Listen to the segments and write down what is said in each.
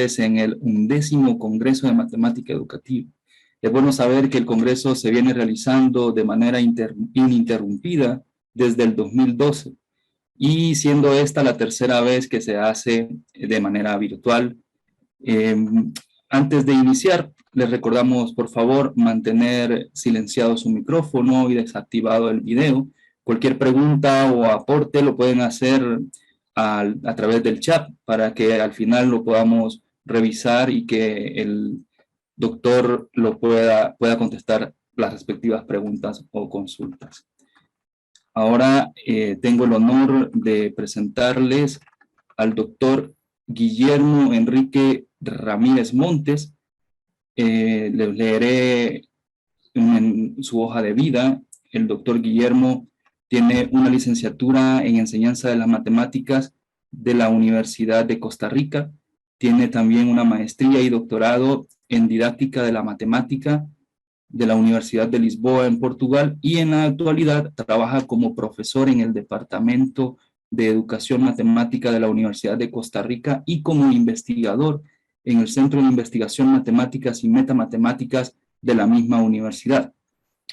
ustedes en el 11º Congreso de Matemática Educativa. Es bueno saber que el Congreso se viene realizando de manera ininterrumpida desde el 2012 y siendo esta la tercera vez que se hace de manera virtual. Antes de iniciar, les recordamos, por favor, mantener silenciado su micrófono y desactivado el video. Cualquier pregunta o aporte lo pueden hacer a través del chat para que al final lo podamos revisar y que el doctor lo pueda contestar las respectivas preguntas o consultas. Ahora tengo el honor de presentarles al doctor Guillermo Enrique Ramírez Montes. Les leeré en su hoja de vida. El doctor Guillermo tiene una licenciatura en enseñanza de las matemáticas de la Universidad de Costa Rica. Tiene también una maestría y doctorado en didáctica de la matemática de la Universidad de Lisboa en Portugal y en la actualidad trabaja como profesor en el Departamento de Educación Matemática de la Universidad de Costa Rica y como investigador en el Centro de Investigación Matemáticas y Metamatemáticas de la misma universidad.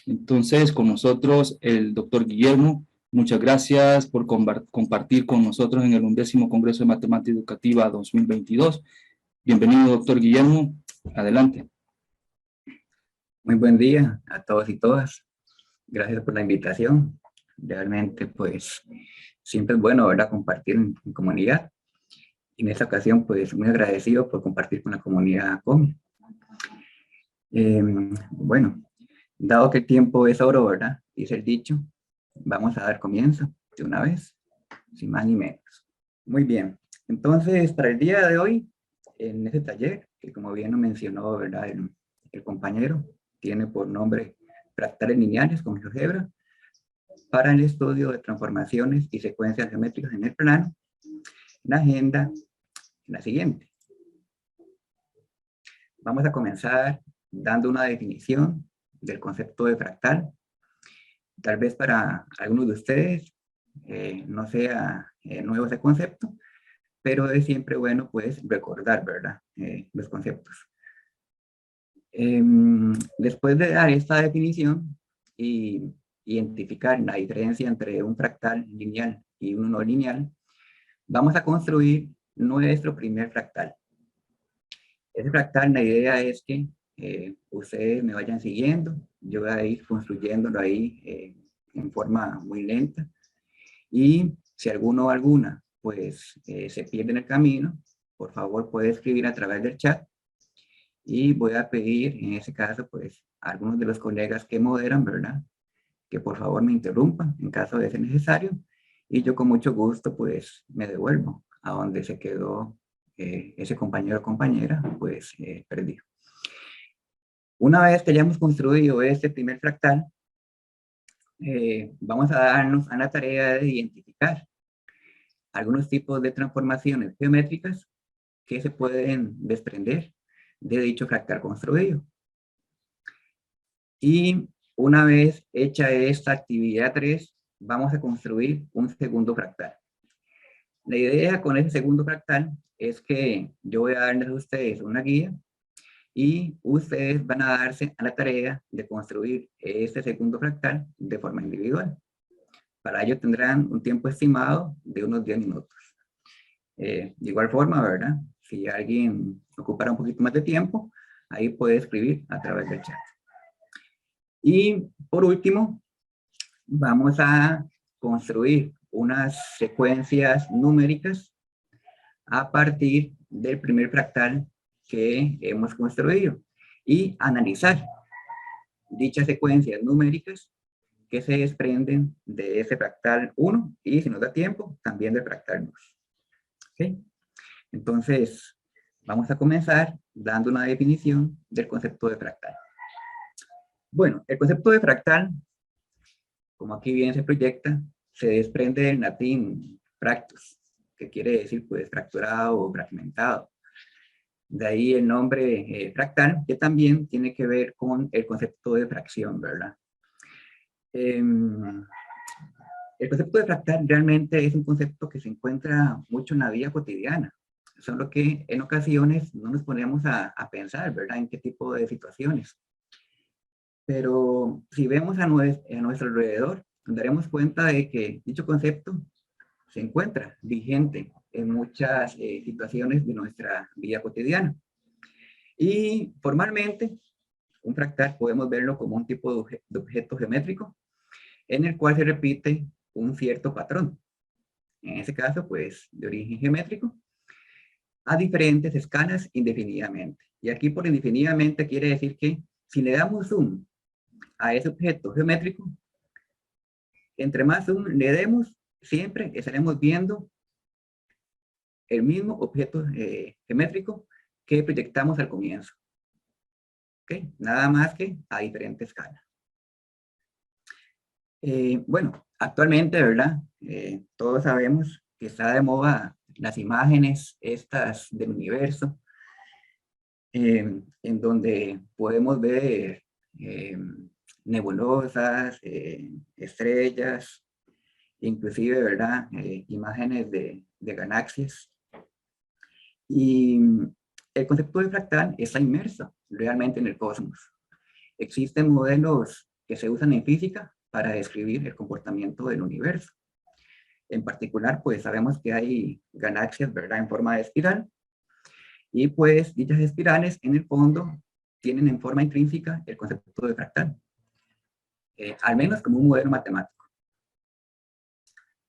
Entonces, con nosotros el doctor Guillermo, muchas gracias por compartir con nosotros en el 11º Congreso de Matemática Educativa 2022. Bienvenido, doctor Guillermo. Adelante. Muy buen día a todos y todas. Gracias por la invitación. Realmente, pues, siempre es bueno, ¿verdad?, compartir en comunidad. Y en esta ocasión, pues, muy agradecido por compartir con la comunidad COMI. Bueno, dado que el tiempo es oro, ¿verdad?, dice el dicho, vamos a dar comienzo de una vez, sin más ni menos. Muy bien. Entonces, para el día de hoy, en este taller, que como bien lo mencionó, ¿verdad?, el compañero, tiene por nombre Fractales Lineales con GeoGebra para el estudio de transformaciones y secuencias geométricas en el plano. La agenda es la siguiente. Vamos a comenzar dando una definición del concepto de fractal. Tal vez para algunos de ustedes no sea nuevo ese concepto, pero es siempre bueno, pues, recordar, ¿verdad?, los conceptos. Después de dar esta definición y identificar la diferencia entre un fractal lineal y uno no lineal, vamos a construir nuestro primer fractal. Ese fractal, la idea es que ustedes me vayan siguiendo, yo voy a ir construyéndolo ahí en forma muy lenta, y si alguno o alguna pues se pierde en el camino, por favor puede escribir a través del chat. Y voy a pedir, en ese caso, pues, a algunos de los colegas que moderan, ¿verdad?, que por favor me interrumpan en caso de ser necesario. Y yo con mucho gusto, pues, me devuelvo a donde se quedó ese compañero o compañera, pues, perdido. Una vez que hayamos construido este primer fractal, vamos a darnos a la tarea de identificar algunos tipos de transformaciones geométricas que se pueden desprender de dicho fractal construido. Y una vez hecha esta actividad 3, vamos a construir un segundo fractal. La idea con ese segundo fractal es que yo voy a darles a ustedes una guía y ustedes van a darse a la tarea de construir este segundo fractal de forma individual. Para ello tendrán un tiempo estimado de unos 10 minutos. De igual forma, ¿verdad?, si alguien ocupara un poquito más de tiempo, ahí puede escribir a través del chat. Y por último, vamos a construir unas secuencias numéricas a partir del primer fractal que hemos construido y analizar dichas secuencias numéricas que se desprenden de ese fractal 1 y, si nos da tiempo, también del fractal 2. ¿Okay? Entonces, vamos a comenzar dando una definición del concepto de fractal. Bueno, el concepto de fractal, como aquí bien se proyecta, se desprende del latín fractus, que quiere decir, pues, fracturado o fragmentado. De ahí el nombre fractal, que también tiene que ver con el concepto de fracción, ¿verdad? El concepto de fractal realmente es un concepto que se encuentra mucho en la vida cotidiana. solo que en ocasiones no nos ponemos a pensar, ¿verdad?, en qué tipo de situaciones. Pero si vemos a nuestro alrededor, nos daremos cuenta de que dicho concepto se encuentra vigente en muchas situaciones de nuestra vida cotidiana. Y formalmente, un fractal podemos verlo como un tipo de objeto geométrico en el cual se repite un cierto patrón. En ese caso, pues, de origen geométrico, a diferentes escalas indefinidamente. Y aquí por indefinidamente quiere decir que si le damos zoom a ese objeto geométrico, entre más zoom le demos, siempre estaremos viendo el mismo objeto geométrico que proyectamos al comienzo. ¿Okay? Nada más que a diferente escala. Bueno, actualmente, ¿verdad? Todos sabemos que está de moda las imágenes estas del universo, en donde podemos ver nebulosas, estrellas, inclusive, ¿verdad? Imágenes de galaxias. Y el concepto de fractal está inmerso realmente en el cosmos. Existen modelos que se usan en física para describir el comportamiento del universo. En particular, pues sabemos que hay galaxias, ¿verdad?, en forma de espiral, y pues dichas espirales en el fondo tienen en forma intrínseca el concepto de fractal, al menos como un modelo matemático.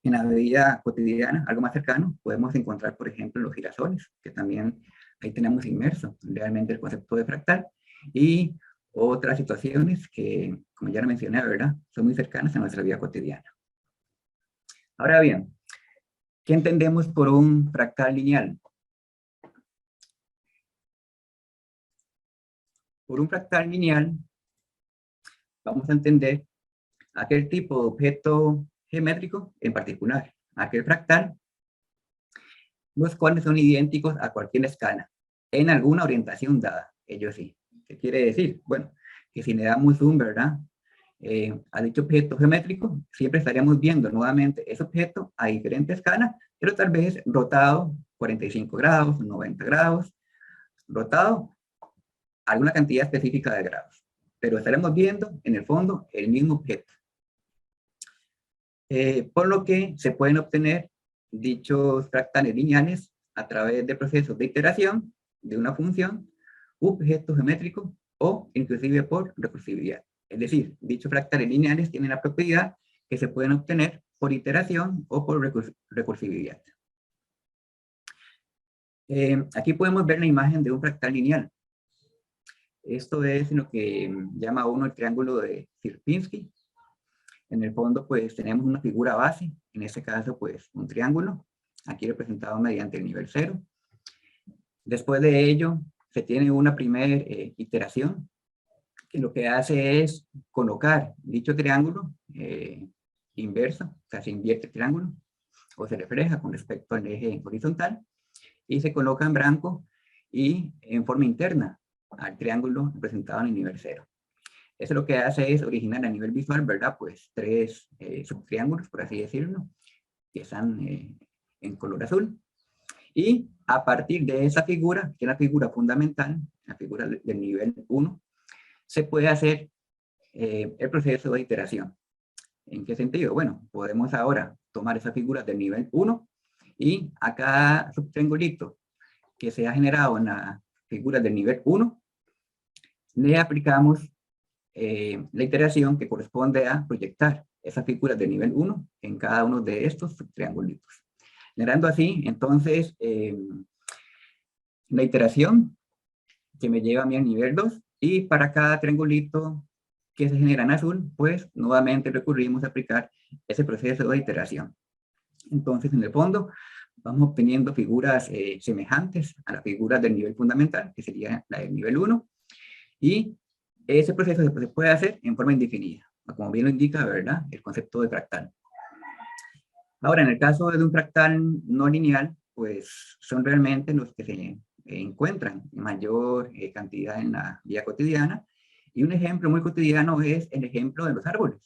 En la vida cotidiana, algo más cercano, podemos encontrar, por ejemplo, los girasoles, que también ahí tenemos inmerso realmente el concepto de fractal, y otras situaciones que, como ya lo mencioné, ¿verdad?, son muy cercanas a nuestra vida cotidiana. Ahora bien, ¿qué entendemos por un fractal lineal? Por un fractal lineal, vamos a entender aquel tipo de objeto geométrico en particular, aquel fractal, los cuales son idénticos a cualquier escala, en alguna orientación dada, ello sí. ¿Qué quiere decir? Bueno, que si le damos zoom, ¿verdad?, a dicho objeto geométrico, siempre estaríamos viendo nuevamente ese objeto a diferente escala, pero tal vez rotado 45 grados, 90 grados, rotado alguna cantidad específica de grados. Pero estaremos viendo, en el fondo, el mismo objeto. Por lo que se pueden obtener dichos fractales lineales a través de procesos de iteración de una función, objeto geométrico o inclusive por recursividad. Es decir, dichos fractales lineales tienen la propiedad que se pueden obtener por iteración o por recursividad. Aquí podemos ver la imagen de un fractal lineal. Esto es lo que llama uno el triángulo de Sierpinski. En el fondo, pues, tenemos una figura base, en este caso, pues, un triángulo, aquí representado mediante el nivel 0. Después de ello, se tiene una primera iteración, que lo que hace es colocar dicho triángulo inverso, o sea, se invierte el triángulo, o se refleja con respecto al eje horizontal, y se coloca en blanco y en forma interna al triángulo representado en el nivel 0. Eso lo que hace es originar a nivel visual, ¿verdad?, pues tres subtriángulos, por así decirlo, que están en color azul. Y a partir de esa figura, que es la figura fundamental, la figura del nivel 1, se puede hacer el proceso de iteración. ¿En qué sentido? Bueno, podemos ahora tomar esa figura del nivel 1 y a cada subtriangulito que se ha generado en la figura del nivel 1, le aplicamos la iteración que corresponde a proyectar esas figuras de nivel 1 en cada uno de estos triangulitos. Generando así, entonces, la iteración que me lleva a mí al nivel 2, y para cada triangulito que se genera en azul, pues nuevamente recurrimos a aplicar ese proceso de iteración. Entonces, en el fondo, vamos obteniendo figuras semejantes a las figuras del nivel fundamental, que sería la del nivel 1, y ese proceso se puede hacer en forma indefinida, como bien lo indica, ¿verdad?, el concepto de fractal. Ahora, en el caso de un fractal no lineal, pues son realmente los que se encuentran en mayor cantidad en la vida cotidiana, y un ejemplo muy cotidiano es el ejemplo de los árboles.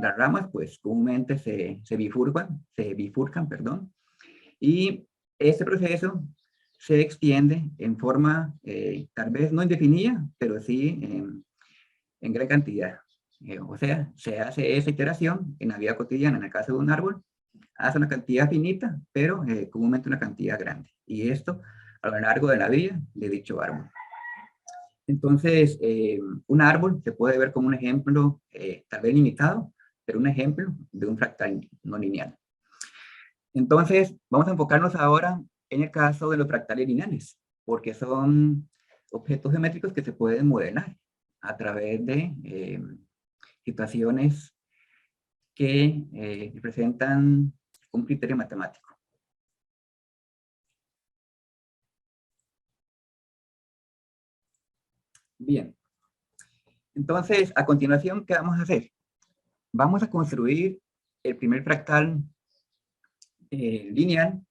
Las ramas, pues, comúnmente se bifurcan, perdón, y Este proceso se extiende en forma tal vez no indefinida, pero sí en gran cantidad. O sea, se hace esa iteración en la vida cotidiana, en el caso de un árbol, hace una cantidad finita, pero comúnmente una cantidad grande. Y esto a lo largo de la vida de dicho árbol. Entonces, un árbol se puede ver como un ejemplo, tal vez limitado, pero un ejemplo de un fractal no lineal. Entonces, vamos a enfocarnos ahora en el caso de los fractales lineales, porque son objetos geométricos que se pueden modelar a través de situaciones que representan un criterio matemático. Bien, entonces, a continuación, ¿qué vamos a hacer? Vamos a construir el primer fractal lineal,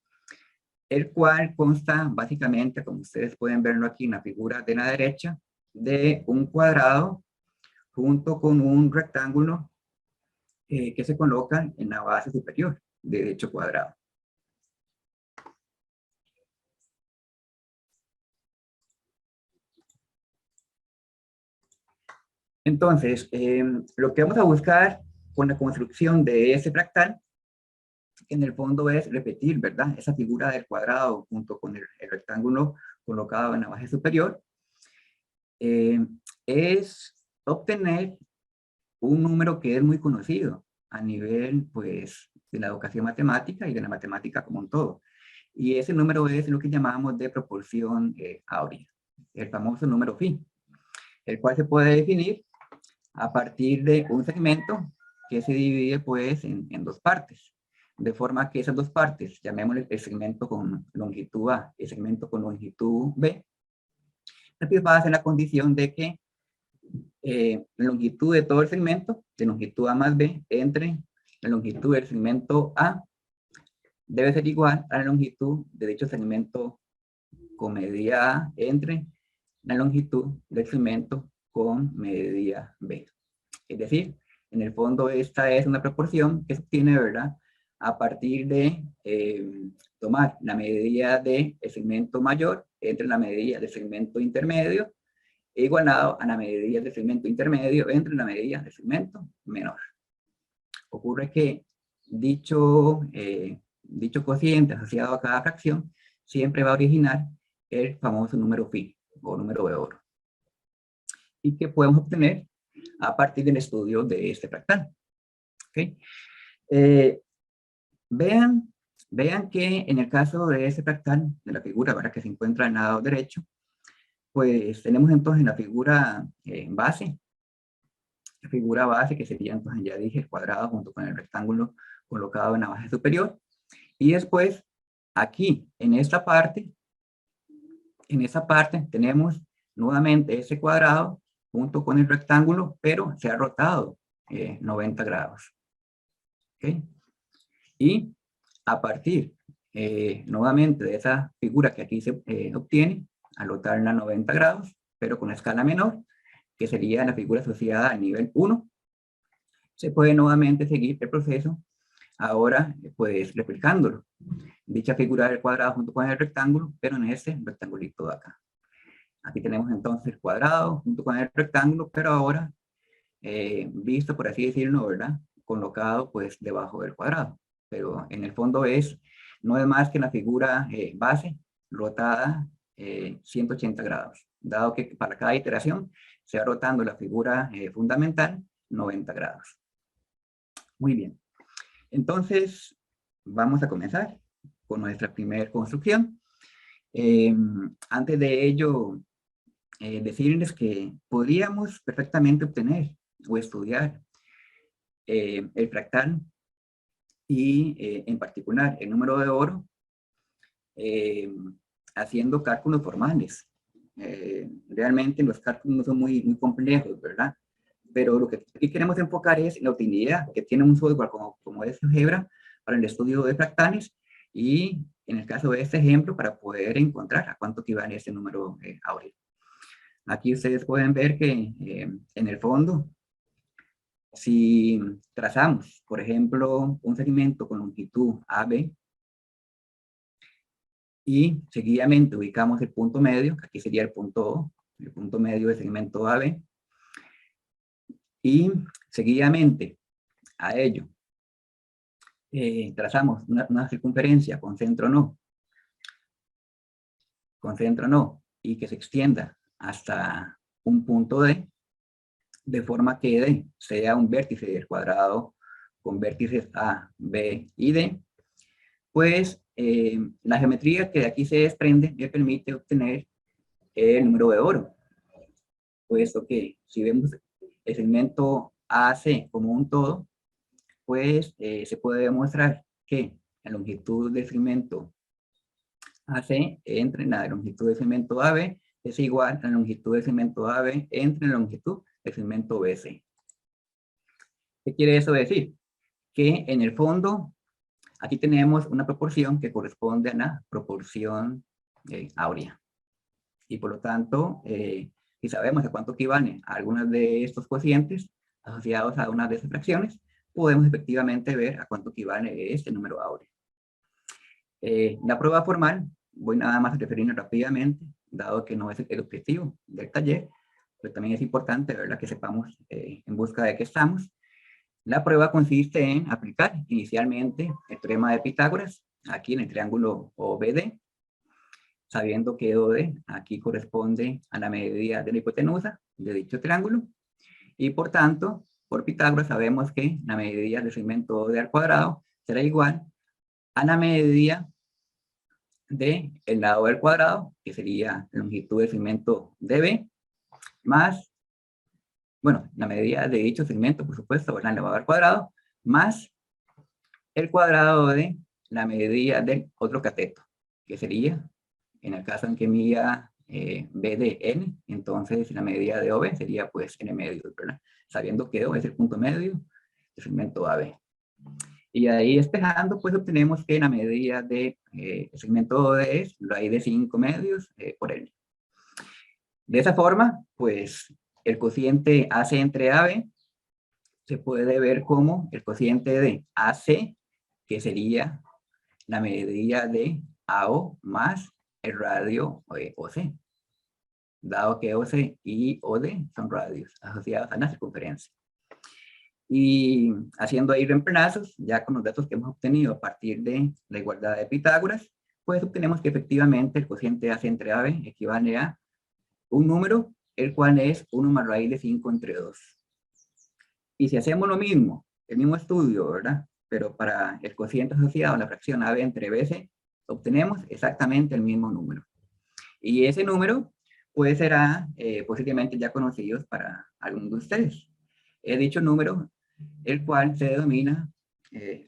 el cual consta básicamente, como ustedes pueden verlo aquí en la figura de la derecha, de un cuadrado junto con un rectángulo que se coloca en la base superior de dicho cuadrado. Entonces, lo que vamos a buscar con la construcción de ese fractal, en el fondo es repetir, ¿verdad? Esa figura del cuadrado junto con el rectángulo colocado en la base superior, es obtener un número que es muy conocido a nivel, pues, de la educación matemática y de la matemática como un todo. Y ese número es lo que llamamos de proporción áurea, el famoso número phi, el cual se puede definir a partir de un segmento que se divide, pues, en dos partes. De forma que esas dos partes, llamémosle el segmento con longitud A y el segmento con longitud B, satisfacen la condición de que la longitud de todo el segmento, de longitud A más B, entre la longitud del segmento A, debe ser igual a la longitud de dicho segmento con medida A entre la longitud del segmento con medida B. Es decir, en el fondo esta es una proporción que se obtiene, ¿verdad?, a partir de tomar la medida del segmento mayor entre la medida del segmento intermedio igualado a la medida del segmento intermedio entre la medida del segmento menor. Ocurre que dicho cociente asociado a cada fracción siempre va a originar el famoso número phi o número de oro, y que podemos obtener a partir del estudio de este fractal. ¿Okay? Vean que en el caso de este fractal, de la figura para que se encuentra en el lado derecho, pues tenemos entonces la figura base, que sería entonces, ya dije, el cuadrado junto con el rectángulo colocado en la base superior. Y después, aquí, en esta parte tenemos nuevamente ese cuadrado junto con el rectángulo, pero se ha rotado 90 grados. ¿Okay? Y a partir nuevamente de esa figura que aquí se obtiene, al rotarla 90 grados, pero con una escala menor, que sería la figura asociada al nivel 1, se puede nuevamente seguir el proceso, ahora pues replicándolo. Dicha figura del cuadrado junto con el rectángulo, pero en este rectangulito de acá. Aquí tenemos entonces el cuadrado junto con el rectángulo, pero ahora visto, por así decirlo, ¿verdad?, colocado pues debajo del cuadrado. Pero en el fondo no es más que la figura base rotada 180 grados, dado que para cada iteración se va rotando la figura fundamental 90 grados. Muy bien. Entonces, vamos a comenzar con nuestra primera construcción. Antes de ello, decirles que podríamos perfectamente obtener o estudiar el fractal y en particular el número de oro haciendo cálculos formales. Realmente los cálculos no son muy complejos, ¿verdad? Pero lo que aquí queremos enfocar es la utilidad que tiene un software como es GeoGebra para el estudio de fractales y en el caso de este ejemplo para poder encontrar a cuánto equivale este número áureo. Aquí ustedes pueden ver que en el fondo, si trazamos, por ejemplo, un segmento con longitud AB, y seguidamente ubicamos el punto medio, que aquí sería el punto medio del segmento AB, y seguidamente a ello trazamos una circunferencia con centro no, y que se extienda hasta un punto D, de forma que D sea un vértice del cuadrado con vértices A, B y D, pues la geometría que de aquí se desprende me permite obtener el número de oro, puesto que si vemos el segmento AC como un todo, pues se puede demostrar que la longitud del segmento AC entre la longitud del segmento AB es igual a la longitud del segmento AB entre la longitud del segmento BC. ¿Qué quiere eso decir? Que en el fondo, aquí tenemos una proporción que corresponde a la proporción áurea. Y por lo tanto, si sabemos a cuánto equivalen a algunas de estos cocientes asociados a una de esas fracciones, podemos efectivamente ver a cuánto equivale este número áureo. La prueba formal, voy nada más a referirme rápidamente, dado que no es el objetivo del taller, pero también es importante, ¿verdad?, que sepamos en busca de qué estamos. La prueba consiste en aplicar inicialmente el teorema de Pitágoras, aquí en el triángulo OBD, sabiendo que OD aquí corresponde a la medida de la hipotenusa de dicho triángulo, y por tanto, por Pitágoras sabemos que la medida del segmento OD al cuadrado será igual a la medida del lado del cuadrado, que sería la longitud del segmento DB, más, bueno, la medida de dicho segmento, por supuesto, la elevado al cuadrado, más el cuadrado de la medida del otro cateto, que sería, en el caso en que mida B de N, entonces la medida de OB sería pues N medio, ¿verdad? Sabiendo que O es el punto medio del segmento AB. Y ahí despejando, pues obtenemos que la medida de el segmento OD es raíz de 5 medios por N. De esa forma, pues el cociente AC entre AB se puede ver como el cociente de AC, que sería la medida de AO más el radio OC, dado que OC y OD son radios asociados a la circunferencia. Y haciendo ahí reemplazos, ya con los datos que hemos obtenido a partir de la igualdad de Pitágoras, pues obtenemos que efectivamente el cociente AC entre AB equivale a un número, el cual es 1 más raíz de 5 entre 2. Y si hacemos lo mismo, el mismo estudio, ¿verdad?, pero para el cociente asociado a la fracción AB entre BC, obtenemos exactamente el mismo número. Y ese número pues será posiblemente ya conocido para algunos de ustedes. He dicho número, el cual se denomina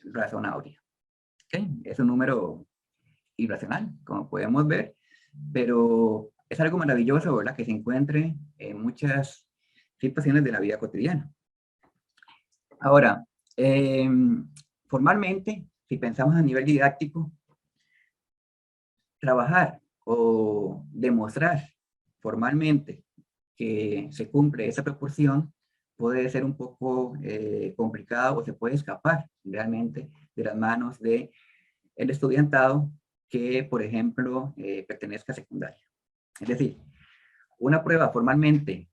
razón áurea. ¿Okay? Es un número irracional, como podemos ver, pero es algo maravilloso, ¿verdad?, que se encuentre en muchas situaciones de la vida cotidiana. Ahora, formalmente, si pensamos a nivel didáctico, trabajar o demostrar formalmente que se cumple esa proporción puede ser un poco complicado o se puede escapar realmente de las manos del estudiantado que, por ejemplo, pertenezca a secundaria. Es decir, una prueba formalmente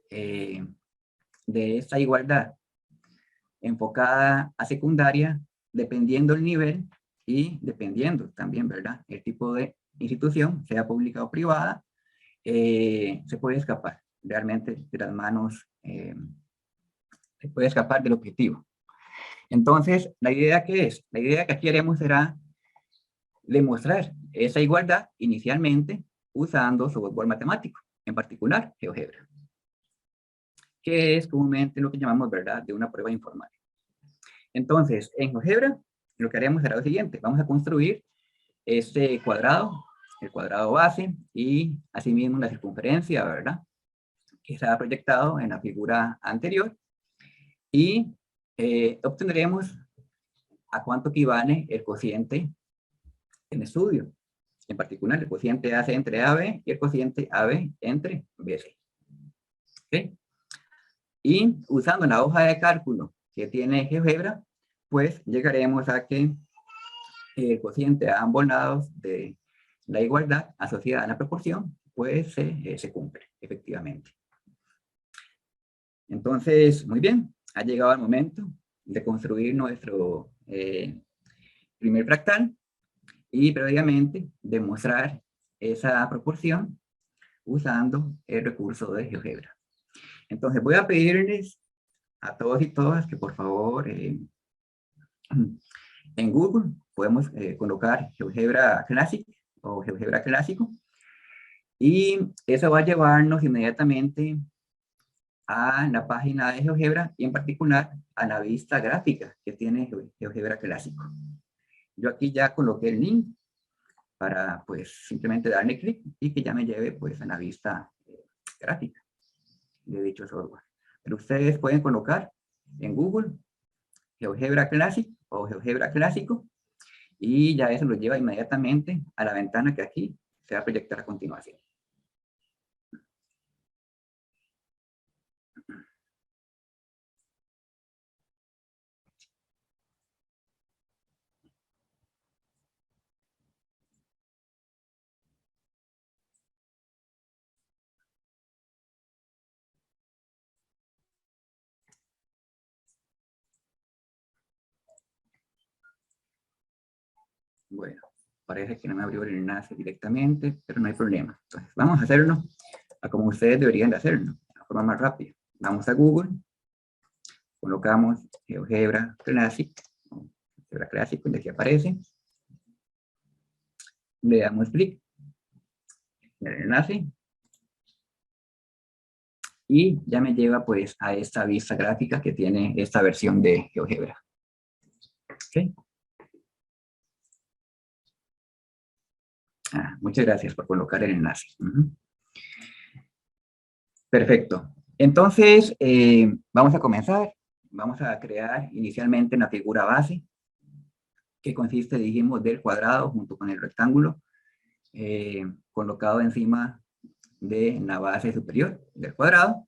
de esta igualdad enfocada a secundaria, dependiendo el nivel y dependiendo también, ¿verdad?, el tipo de institución, sea pública o privada, se puede escapar realmente de las manos, se puede escapar del objetivo. Entonces, ¿la idea qué es? La idea que aquí haremos será demostrar esa igualdad inicialmente usando software matemático, en particular GeoGebra, que es comúnmente lo que llamamos, ¿verdad?, de una prueba informal. Entonces, en GeoGebra, lo que haremos será lo siguiente: vamos a construir este cuadrado, el cuadrado base, y asimismo la circunferencia, ¿verdad?, que se ha proyectado en la figura anterior, y obtendremos a cuánto equivale el cociente en estudio, en particular el cociente AC entre AB y el cociente AB entre BC. ¿Okay? Y usando la hoja de cálculo que tiene GeoGebra, pues llegaremos a que el cociente a ambos lados de la igualdad asociada a la proporción, pues se cumple, efectivamente. Entonces, muy bien, ha llegado el momento de construir nuestro primer fractal y previamente demostrar esa proporción usando el recurso de GeoGebra. Entonces, voy a pedirles a todos y todas que por favor en Google podemos colocar GeoGebra Classic o GeoGebra Clásico y eso va a llevarnos inmediatamente a la página de GeoGebra y en particular a la vista gráfica que tiene GeoGebra Clásico. Yo aquí ya coloqué el link para pues simplemente darle clic y que ya me lleve pues a la vista gráfica de dicho software. Pero ustedes pueden colocar en Google GeoGebra Classic o GeoGebra Clásico y ya eso lo lleva inmediatamente a la ventana que aquí se va a proyectar a continuación. Bueno, parece que no me abrió el enlace directamente, pero no hay problema. Entonces, vamos a hacerlo a como ustedes deberían de hacerlo, de la forma más rápida. Vamos a Google, colocamos GeoGebra Classic, GeoGebra Classic, donde aquí aparece, le damos clic en el enlace y ya me lleva pues a esta vista gráfica que tiene esta versión de GeoGebra. ¿Okay? Muchas gracias por colocar el enlace. Perfecto. Entonces, vamos a comenzar. Vamos a crear inicialmente una figura base que consiste, dijimos, del cuadrado junto con el rectángulo colocado encima de la base superior del cuadrado.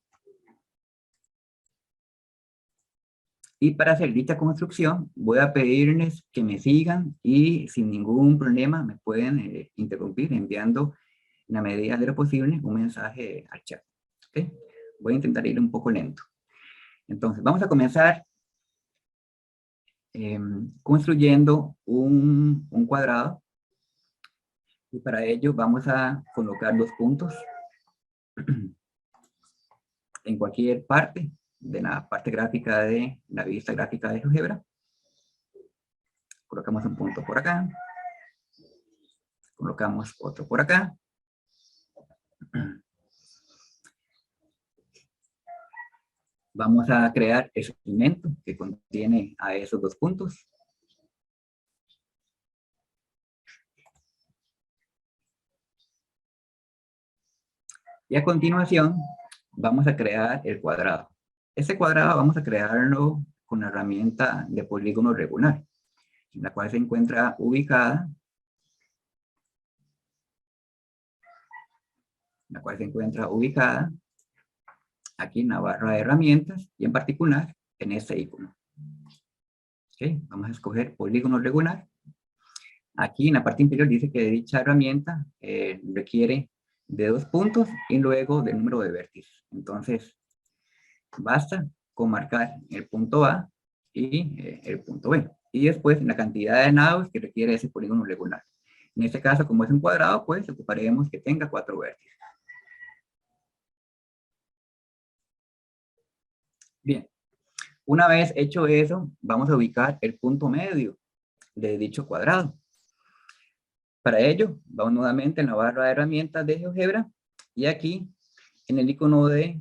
Y para hacer dicha construcción, voy a pedirles que me sigan y sin ningún problema me pueden interrumpir enviando en la medida de lo posible un mensaje al chat. ¿Okay? Voy a intentar ir un poco lento. Entonces, vamos a comenzar construyendo un cuadrado. Y para ello vamos a colocar los puntos en cualquier parte de la parte gráfica de la vista gráfica de GeoGebra. Colocamos un punto por acá. Colocamos otro por acá. Vamos a crear el segmento que contiene a esos dos puntos. Y a continuación vamos a crear el cuadrado. Este cuadrado vamos a crearlo con la herramienta de polígono regular, en la cual se encuentra ubicada aquí en la barra de herramientas y en particular en este icono. Okay, vamos a escoger polígono regular. Aquí en la parte inferior dice que dicha herramienta requiere de 2 puntos y luego del número de vértices. Entonces, basta con marcar el punto A y el punto B. Y después la cantidad de lados que requiere ese polígono regular. En este caso, como es un cuadrado, pues ocuparemos que tenga 4 vértices. Bien, una vez hecho eso, vamos a ubicar el punto medio de dicho cuadrado. Para ello, vamos nuevamente en la barra de herramientas de GeoGebra y aquí en el icono de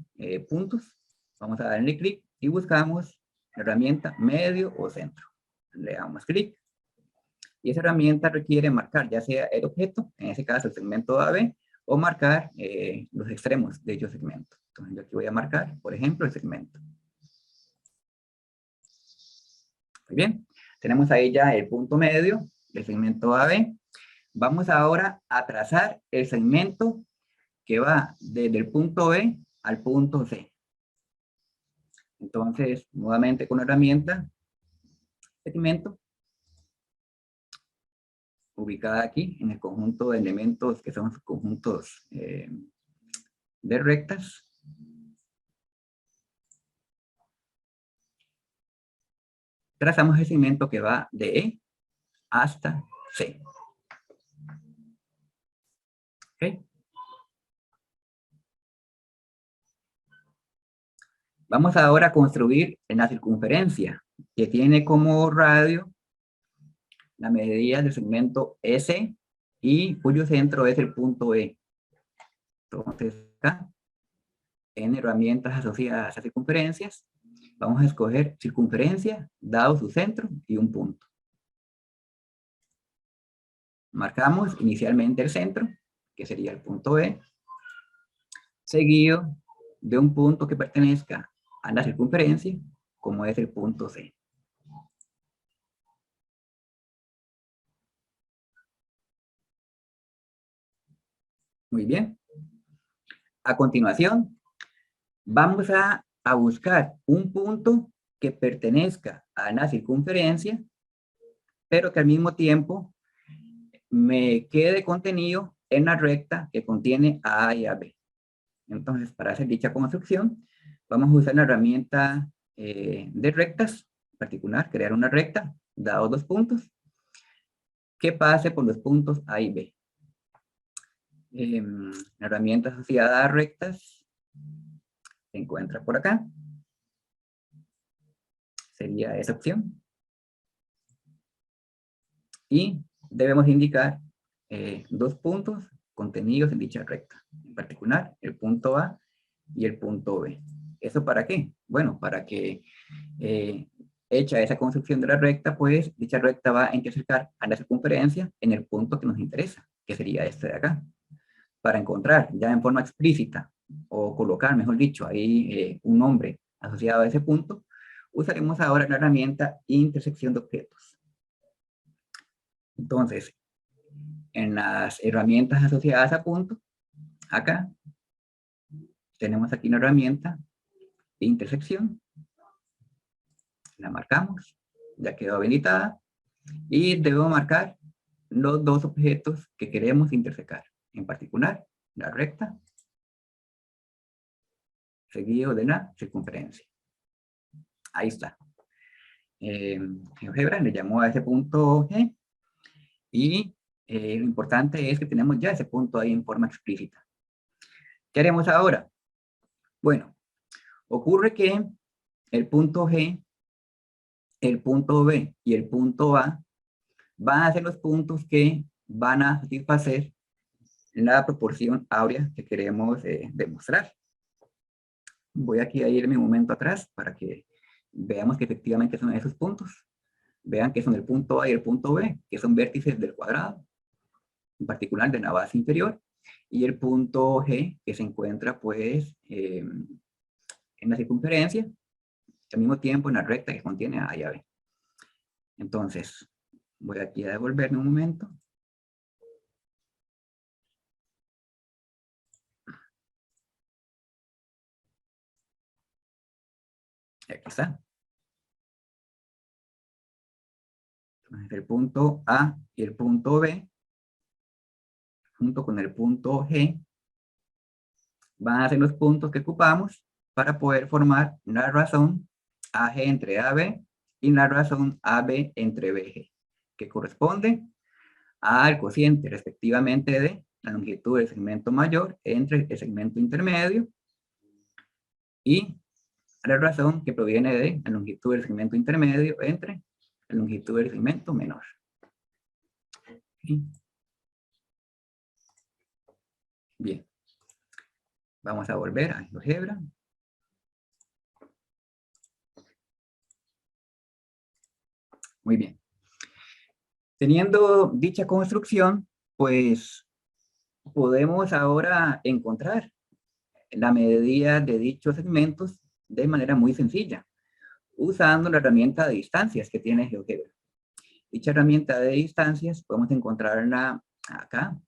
puntos, vamos a darle clic y buscamos la herramienta medio o centro. Le damos clic y esa herramienta requiere marcar ya sea el objeto, en este caso el segmento AB, o marcar los extremos de dicho segmento. Entonces yo aquí voy a marcar, por ejemplo, el segmento. Muy bien, tenemos ahí ya el punto medio del segmento AB. Vamos ahora a trazar el segmento que va desde el punto B al punto C. Entonces, nuevamente con la herramienta segmento, ubicada aquí en el conjunto de elementos que son conjuntos de rectas. Trazamos el segmento que va de E hasta C. ¿Okay? Vamos ahora a construir en la circunferencia, que tiene como radio la medida del segmento S y cuyo centro es el punto E. Entonces, acá, en herramientas asociadas a circunferencias, vamos a escoger circunferencia, dado su centro y un punto. Marcamos inicialmente el centro, que sería el punto E, seguido de un punto que pertenezca a la circunferencia, como es el punto C. Muy bien. A continuación, vamos a buscar un punto que pertenezca a la circunferencia, pero que al mismo tiempo me quede contenido en la recta que contiene a A y a B. Entonces, para hacer dicha construcción, vamos a usar la herramienta de rectas, en particular, crear una recta, dados dos puntos, que pase por los puntos A y B. La herramienta asociada a rectas se encuentra por acá. Sería esa opción. Y debemos indicar dos puntos contenidos en dicha recta, en particular el punto A y el punto B. ¿Eso para qué? Bueno, para que hecha esa construcción de la recta, pues dicha recta va a intersecar a la circunferencia en el punto que nos interesa, que sería este de acá. Para encontrar ya en forma explícita, o colocar, mejor dicho, ahí un nombre asociado a ese punto, usaremos ahora la herramienta intersección de objetos. Entonces, en las herramientas asociadas a punto, acá, tenemos aquí una herramienta de intersección. La marcamos, ya quedó habilitada, y debo marcar los dos objetos que queremos intersecar. En particular, la recta, seguido de la circunferencia. Ahí está. GeoGebra le llamó a ese punto G, y lo importante es que tenemos ya ese punto ahí en forma explícita. ¿Qué haremos ahora? Bueno, ocurre que el punto G, el punto B y el punto A van a ser los puntos que van a satisfacer la proporción áurea que queremos demostrar. Voy aquí a irme un momento atrás para que veamos que efectivamente son esos puntos. Vean que son el punto A y el punto B, que son vértices del cuadrado, en particular de la base inferior, y el punto G, que se encuentra pues en la circunferencia, al mismo tiempo en la recta que contiene A y a B. Entonces, voy aquí a devolverme un momento. Aquí está. Entonces, el punto A y el punto B, junto con el punto G, van a ser los puntos que ocupamos para poder formar la razón AG entre AB y la razón AB entre BG, que corresponde al cociente respectivamente de la longitud del segmento mayor entre el segmento intermedio y la razón que proviene de la longitud del segmento intermedio entre la longitud del segmento menor. ¿Sí? Bien. Vamos a volver a GeoGebra. Muy bien. Teniendo dicha construcción, pues podemos ahora encontrar la medida de dichos segmentos de manera muy sencilla, usando la herramienta de distancias que tiene GeoGebra. Dicha herramienta de distancias podemos encontrarla acá,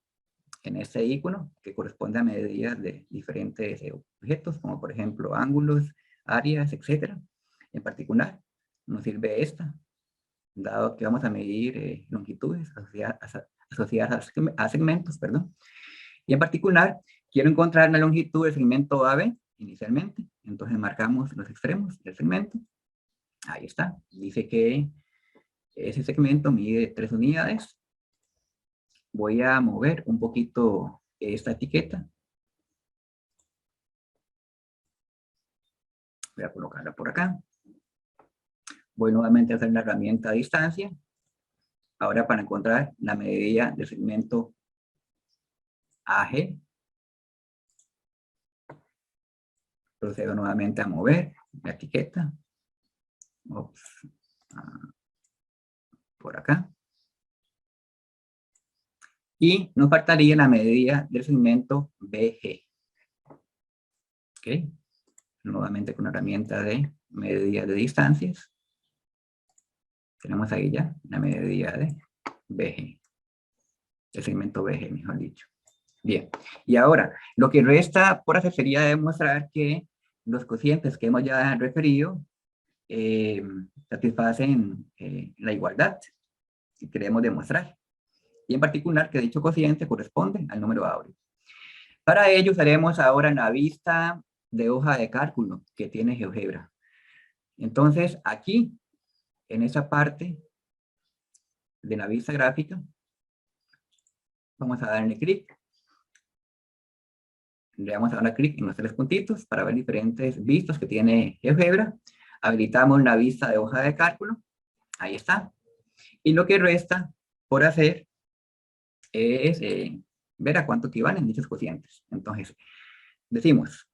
en este icono, que corresponde a medidas de diferentes objetos, como por ejemplo ángulos, áreas, etc. En particular, nos sirve esta, dado que vamos a medir longitudes asociadas a segmentos, perdón. Y en particular, quiero encontrar la longitud del segmento AB inicialmente. Entonces marcamos los extremos del segmento. Ahí está. Dice que ese segmento mide 3 unidades. Voy a mover un poquito esta etiqueta. Voy a colocarla por acá. Voy nuevamente a hacer la herramienta de distancia. Ahora para encontrar la medida del segmento AG. Procedo nuevamente a mover la etiqueta. Ups. Por acá. Y nos faltaría la medida del segmento BG. ¿Ok? Nuevamente con la herramienta de medida de distancias. Tenemos ahí ya la medida de BG. El segmento BG, mejor dicho. Bien. Y ahora, lo que resta por hacer sería demostrar que los cocientes que hemos ya referido satisfacen la igualdad que queremos demostrar. Y en particular que dicho cociente corresponde al número áureo. Para ello usaremos ahora la vista de hoja de cálculo que tiene GeoGebra. Entonces aquí, en esa parte de la vista gráfica, vamos a darle clic. Le vamos a dar clic en los 3 puntitos para ver diferentes vistas que tiene GeoGebra. Habilitamos la vista de hoja de cálculo. Ahí está. Y lo que resta por hacer es ver a cuánto equivalen dichos cocientes. Entonces, decimos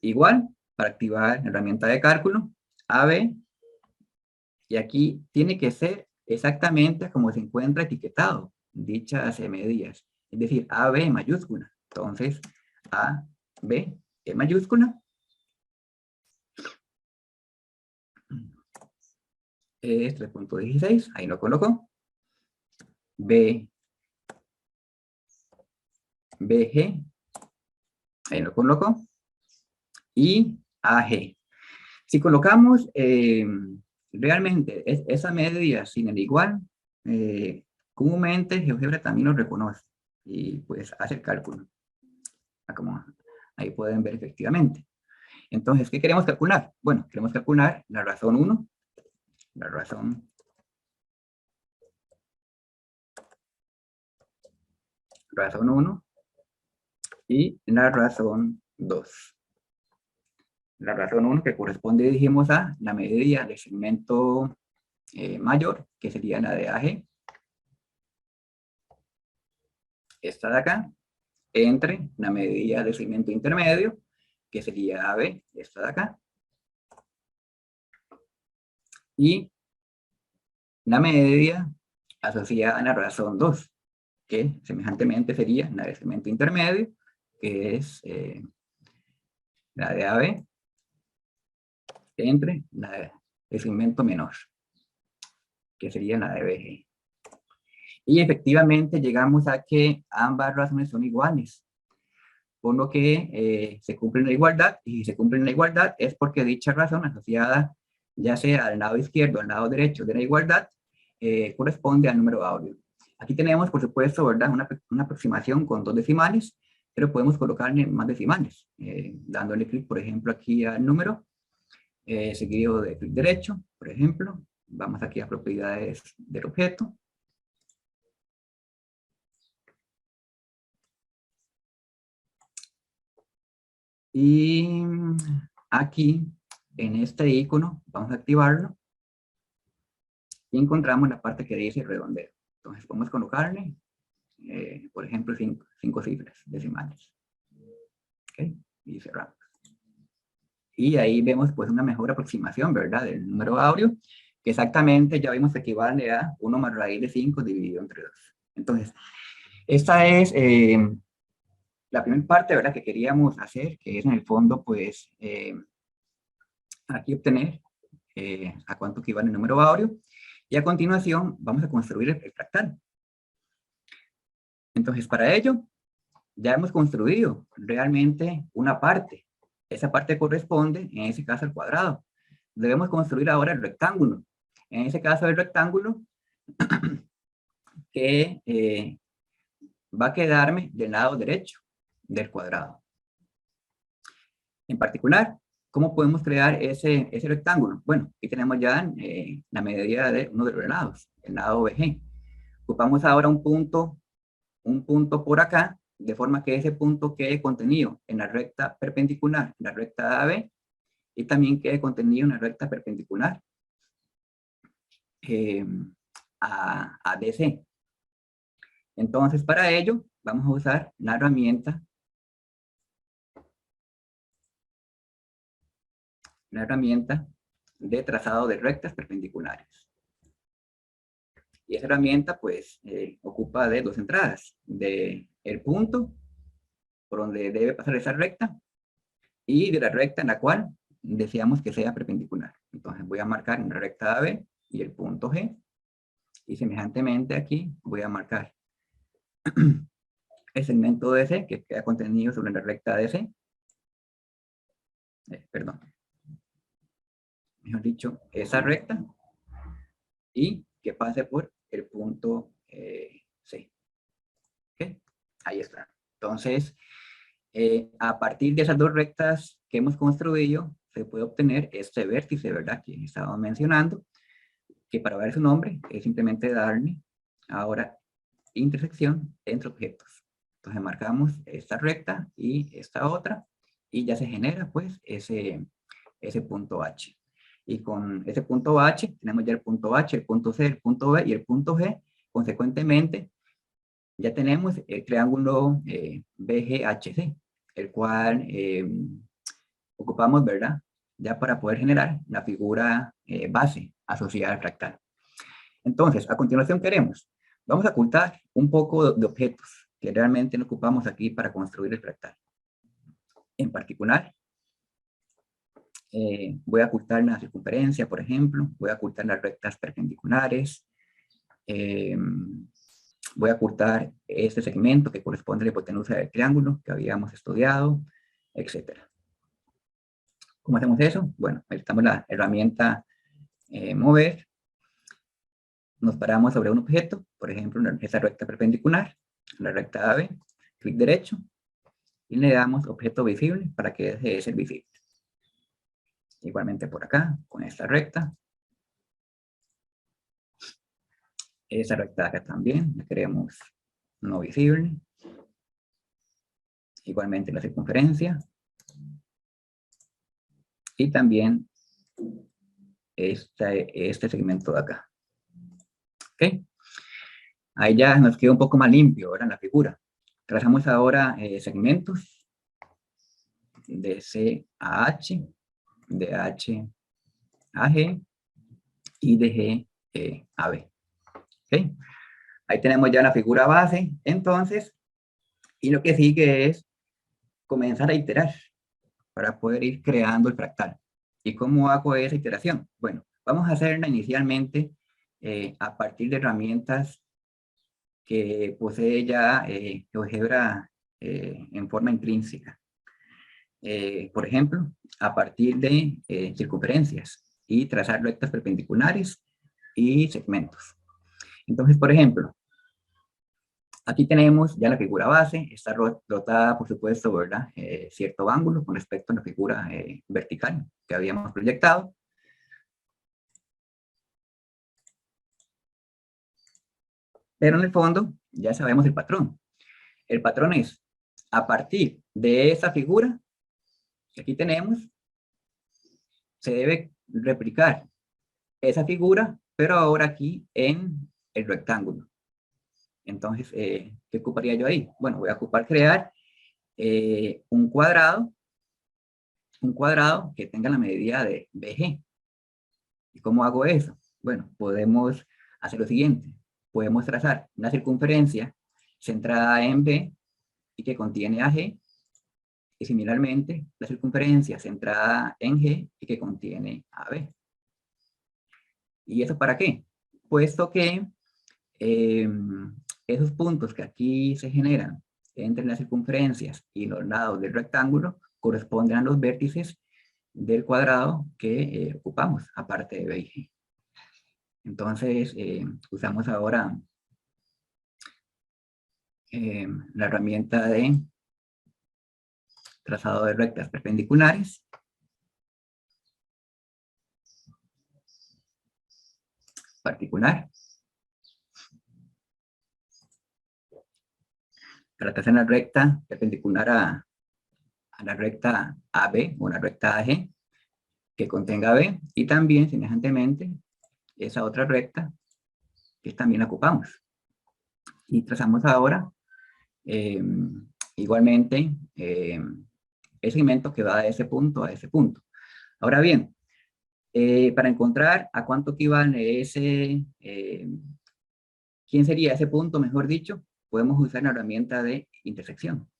igual para activar la herramienta de cálculo, AB, y aquí tiene que ser exactamente como se encuentra etiquetado dichas medidas. Es decir, AB en mayúscula. Entonces, AB en mayúscula es 3.16, ahí lo colocó. BG, ahí lo colocó. Y AG. Si colocamos realmente esa medida sin el igual, comúnmente GeoGebra también lo reconoce y pues hace el cálculo. Como ahí pueden ver efectivamente. Entonces, ¿qué queremos calcular? Bueno, queremos calcular la razón 1, la razón 1 y la razón 2. La razón 1 que corresponde, dijimos, a la medida del segmento mayor, que sería la de AG. Esta de acá, entre la medida del segmento intermedio, que sería AB, esta de acá, y la medida asociada a la razón 2, que semejantemente sería la del segmento intermedio, que es la de AB, entre la del segmento menor, que sería la de BG. Y efectivamente llegamos a que ambas razones son iguales, por lo que se cumple la igualdad, y si se cumple la igualdad es porque dicha razón asociada ya sea al lado izquierdo o al lado derecho de la igualdad, corresponde al número áureo. Aquí tenemos, por supuesto, ¿verdad? Una aproximación con 2 decimales, pero podemos colocarle más decimales, dándole clic, por ejemplo, aquí al número, seguido de clic derecho, por ejemplo. Vamos aquí a propiedades del objeto. Y aquí, en este icono, vamos a activarlo. Y encontramos la parte que dice redondeo. Entonces podemos colocarle, por ejemplo, 5 cifras decimales. ¿Ok? Y cerramos. Y ahí vemos pues una mejor aproximación, ¿verdad? Del número áureo, que exactamente ya vimos que equivale a 1 más raíz de 5 dividido entre 2. Entonces, esta es la primera parte, ¿verdad? Que queríamos hacer, que es en el fondo, pues, aquí obtener a cuánto equivale el número áureo. Y a continuación vamos a construir el fractal. Entonces, para ello, ya hemos construido realmente una parte. Esa parte corresponde, en ese caso, al cuadrado. Debemos construir ahora el rectángulo. En ese caso, el rectángulo que va a quedarme del lado derecho del cuadrado. En particular, ¿cómo podemos crear ese rectángulo? Bueno, aquí tenemos ya la medida de uno de los lados, el lado BG. Ocupamos ahora un punto por acá, de forma que ese punto quede contenido en la recta perpendicular, la recta AB, y también quede contenido en la recta perpendicular a DC. Entonces, para ello, vamos a usar la herramienta de trazado de rectas perpendiculares. Y esa herramienta, pues, ocupa de dos entradas, de el punto por donde debe pasar esa recta y de la recta en la cual deseamos que sea perpendicular. Entonces voy a marcar en la recta AB y el punto G, y semejantemente aquí voy a marcar el segmento DC que queda contenido sobre la recta DC, perdón, mejor dicho, esa recta, y que pase por el punto C. ¿Okay? Ahí está. Entonces, a partir de esas dos rectas que hemos construido, se puede obtener este vértice, ¿verdad? Que estaba mencionando, que para ver su nombre es simplemente darle ahora intersección entre objetos. Entonces marcamos esta recta y esta otra, y ya se genera pues ese punto H. Y con ese punto H, tenemos ya el punto H, el punto C, el punto B y el punto G. Consecuentemente, ya tenemos el triángulo BGHC, el cual ocupamos, ¿verdad? Ya para poder generar la figura base asociada al fractal. Entonces, a continuación queremos, vamos a ocultar un poco de objetos que realmente no ocupamos aquí para construir el fractal. En particular, voy a ocultar la circunferencia, por ejemplo, voy a ocultar las rectas perpendiculares, voy a ocultar este segmento que corresponde a la hipotenusa del triángulo que habíamos estudiado, etc. ¿Cómo hacemos eso? Bueno, necesitamos la herramienta mover, nos paramos sobre un objeto, por ejemplo, esa recta perpendicular, la recta AB, clic derecho, y le damos objeto visible para que deje de ser visible. Igualmente por acá, con esta recta. Esa recta acá también, la queremos no visible. Igualmente la circunferencia. Y también este segmento de acá. ¿Ok? Ahí ya nos queda un poco más limpio ahora en la figura. Trazamos ahora segmentos de C a H, de H a G y de G a B. ¿Okay? Ahí tenemos ya la figura base, entonces, y lo que sigue es comenzar a iterar para poder ir creando el fractal. ¿Y cómo hago esa iteración? Bueno, vamos a hacerla inicialmente a partir de herramientas que posee ya GeoGebra en forma intrínseca. Por ejemplo, a partir de circunferencias y trazar rectas perpendiculares y segmentos. Entonces, por ejemplo, aquí tenemos ya la figura base, está rotada, por supuesto, ¿verdad? Cierto ángulo con respecto a la figura vertical que habíamos proyectado. Pero en el fondo ya sabemos el patrón. El patrón es, a partir de esa figura que aquí tenemos, se debe replicar esa figura, pero ahora aquí en el rectángulo. Entonces, ¿qué ocuparía yo ahí? Bueno, voy a ocupar crear un cuadrado que tenga la medida de BG. ¿Y cómo hago eso? Bueno, podemos hacer lo siguiente. Podemos trazar una circunferencia centrada en B y que contiene AG, y similarmente la circunferencia centrada en G y que contiene AB. ¿Y eso para qué? Puesto que esos puntos que aquí se generan entre las circunferencias y los lados del rectángulo corresponden a los vértices del cuadrado que ocupamos, aparte de B y G. Entonces, usamos ahora la herramienta de trazado de rectas perpendiculares. Particular. Para trazar una recta perpendicular a la recta AB o la recta AG que contenga B, y también semejantemente esa otra recta que también la ocupamos. Y trazamos ahora igualmente el segmento que va de ese punto a ese punto. Ahora bien, para encontrar a cuánto equivale ese, quién sería ese punto, mejor dicho, podemos usar la herramienta de intersección.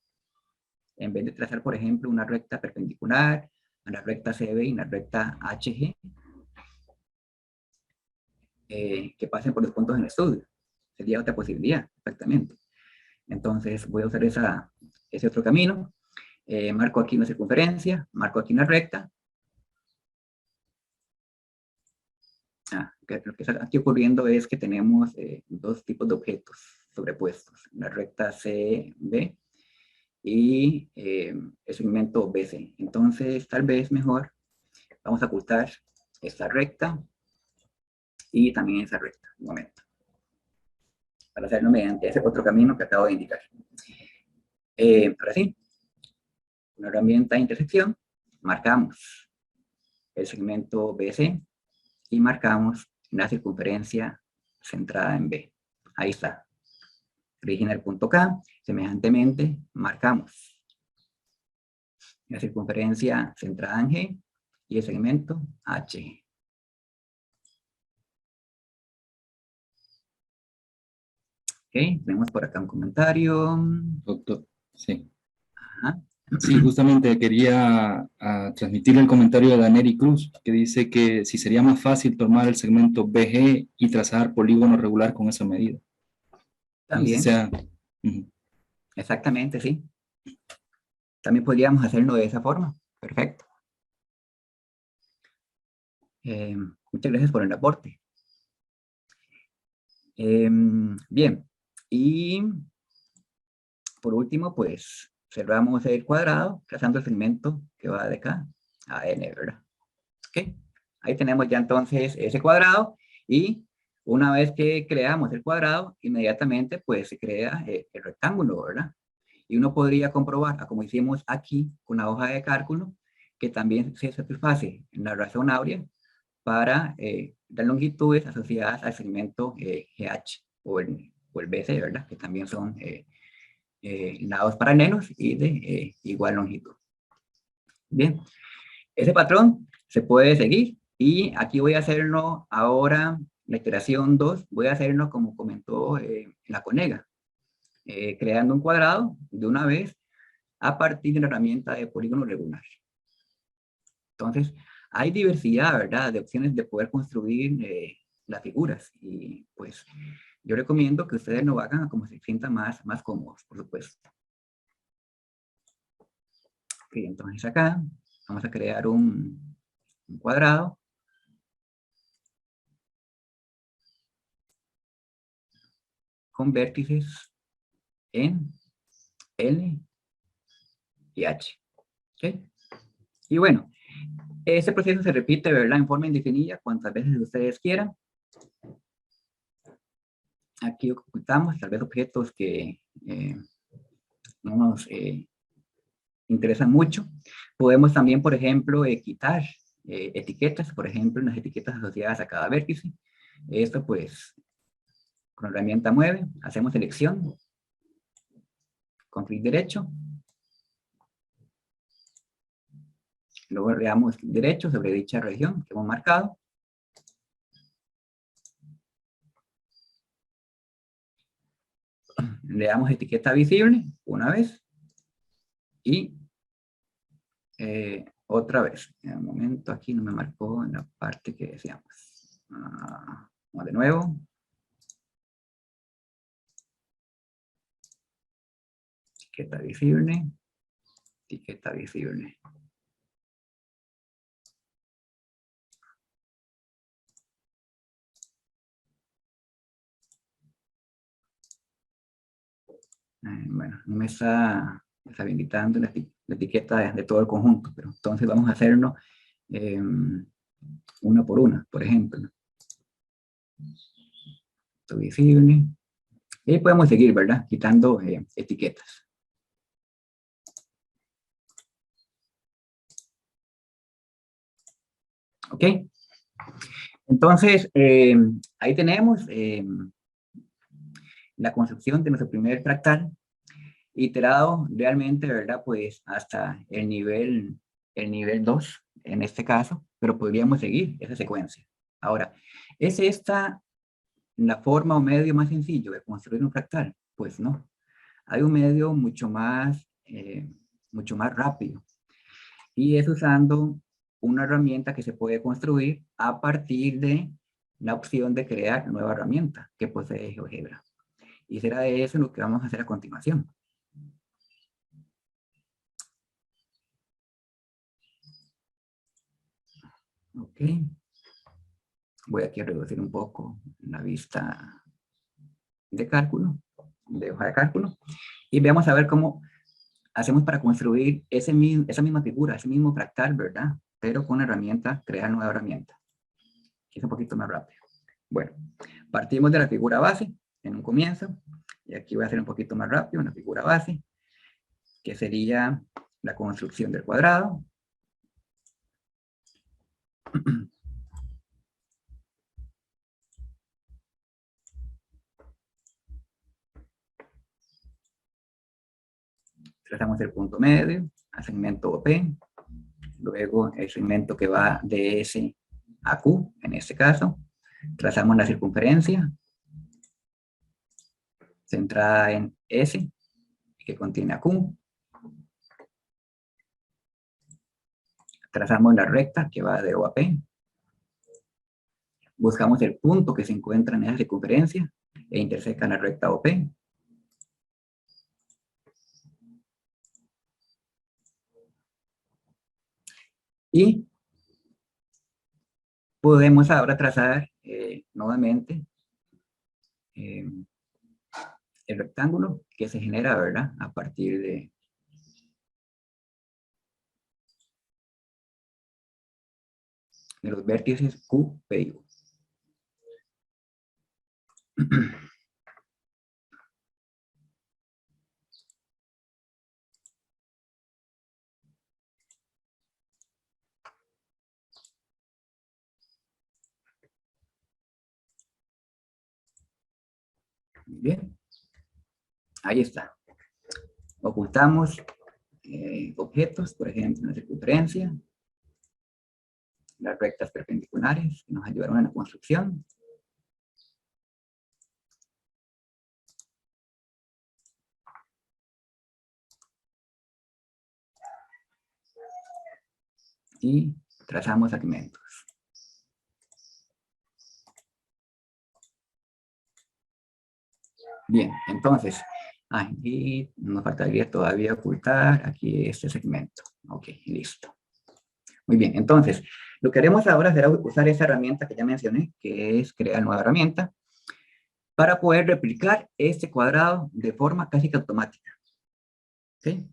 En vez de trazar, por ejemplo, una recta perpendicular a la recta CB y la recta HG, que pasen por los puntos en el estudio. Sería otra posibilidad, exactamente. Entonces voy a usar ese otro camino. Marco aquí una circunferencia, marco aquí una recta. Lo que está aquí ocurriendo es que tenemos dos tipos de objetos sobrepuestos. La recta CB y el segmento BC. Entonces, tal vez mejor vamos a ocultar esta recta y también esa recta. Un momento. Para hacerlo mediante ese otro camino que acabo de indicar. Ahora sí, una herramienta de intersección, marcamos el segmento BC y marcamos la circunferencia centrada en B. Ahí está. Origen del punto K, semejantemente marcamos la circunferencia centrada en G y el segmento H. Ok, tenemos por acá un comentario. Doctor, sí. Ajá. Sí, justamente quería transmitir el comentario de Daneri Cruz, que dice que si sería más fácil tomar el segmento BG y trazar polígono regular con esa medida. No sé si También, sea... Ujú. exactamente, sí. También podríamos hacerlo de esa forma. Perfecto. Muchas gracias por el aporte. Bien, y por último, pues cerramos el cuadrado trazando el segmento que va de acá a N, ¿verdad? Ok, ahí tenemos ya entonces ese cuadrado, y una vez que creamos el cuadrado, inmediatamente pues se crea el rectángulo, ¿verdad? Y uno podría comprobar, como hicimos aquí con la hoja de cálculo, que también se satisface en la razón áurea para las longitudes asociadas al segmento GH o el BC, ¿verdad? Que también son lados paralelos y de igual longitud. Bien, ese patrón se puede seguir, y aquí voy a hacerlo ahora, la iteración 2, voy a hacerlo como comentó la colega, creando un cuadrado de una vez a partir de la herramienta de polígono regular. Entonces, hay diversidad, ¿verdad?, de opciones de poder construir las figuras, y pues yo recomiendo que ustedes lo hagan como se sientan más cómodos, por supuesto. Ok, entonces acá vamos a crear un cuadrado. Con vértices en L y H. ¿Okay? Y bueno, este proceso se repite, ¿verdad?, en forma indefinida cuantas veces ustedes quieran. Aquí ocultamos tal vez objetos que no nos interesan mucho. Podemos también, por ejemplo, quitar etiquetas, por ejemplo, las etiquetas asociadas a cada vértice. Esto pues, con la herramienta mueve, hacemos selección, con clic derecho. Luego le damos clic derecho sobre dicha región que hemos marcado. Le damos etiqueta visible una vez y otra vez. En un momento aquí no me marcó en la parte que decíamos. Vamos de nuevo. Etiqueta visible. Etiqueta visible. Bueno, no me está habilitando la etiqueta de todo el conjunto, pero entonces vamos a hacerlo una por una, por ejemplo. Esto visible. Y podemos seguir, ¿verdad? Quitando etiquetas. ¿Ok? Entonces, ahí tenemos la construcción de nuestro primer fractal, iterado realmente, ¿verdad? Pues hasta el nivel 2, en este caso, pero podríamos seguir esa secuencia. Ahora, ¿es esta la forma o medio más sencillo de construir un fractal? Pues no. Hay un medio mucho más rápido, y es usando una herramienta que se puede construir a partir de la opción de crear nueva herramienta que posee GeoGebra. Y será de eso lo que vamos a hacer a continuación. Ok. Voy aquí a reducir un poco la vista de cálculo, de hoja de cálculo, y veamos a ver cómo hacemos para construir esa misma figura, ese mismo fractal, ¿verdad? Pero con la herramienta, crear nueva herramienta. Es un poquito más rápido. Bueno, partimos de la figura base en un comienzo, y aquí voy a hacer un poquito más rápido, una figura base, que sería la construcción del cuadrado. Trazamos el punto medio, al segmento OP, luego el segmento que va de S a Q, en este caso. Trazamos la circunferencia, centrada en S, que contiene a Q. Trazamos la recta que va de O a P. Buscamos el punto que se encuentra en esa circunferencia e interseca la recta OP. Y podemos ahora trazar nuevamente el rectángulo que se genera, ¿verdad? A partir de los vértices Q, P y U. Bien, ahí está. Ocultamos objetos, por ejemplo, una circunferencia, las rectas perpendiculares que nos ayudaron en la construcción. Y trazamos segmentos. Bien, entonces, aquí nos faltaría todavía ocultar aquí este segmento. Ok, listo. Muy bien, entonces, lo que haremos ahora será usar esa herramienta que ya mencioné, que es crear nueva herramienta, para poder replicar este cuadrado de forma casi que automática. ¿Sí?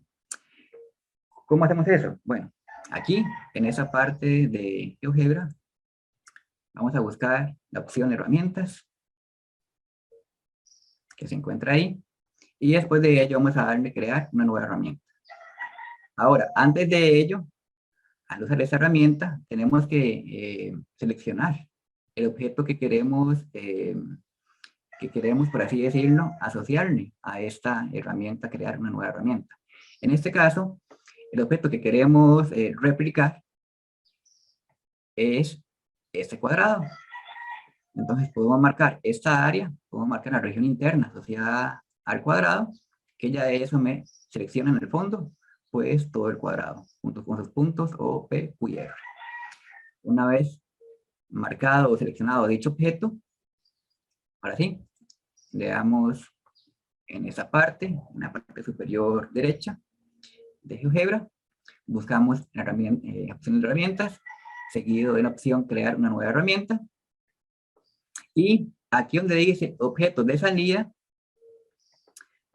¿Cómo hacemos eso? Bueno, aquí, en esa parte de GeoGebra, vamos a buscar la opción herramientas, que se encuentra ahí, y después de ello vamos a darle crear una nueva herramienta. Ahora, antes de ello, al usar esa herramienta, tenemos que seleccionar el objeto que queremos, por así decirlo, asociarle a esta herramienta, crear una nueva herramienta. En este caso, el objeto que queremos replicar es este cuadrado. Entonces podemos marcar esta área, podemos marcar la región interna asociada al cuadrado, que ya eso me selecciona en el fondo, pues todo el cuadrado, junto con sus puntos O, P, Q y R. Una vez marcado o seleccionado dicho objeto, ahora sí, le damos en esa parte, en la parte superior derecha de GeoGebra, buscamos la opción de herramientas, seguido de la opción crear una nueva herramienta, y aquí donde dice objetos de salida,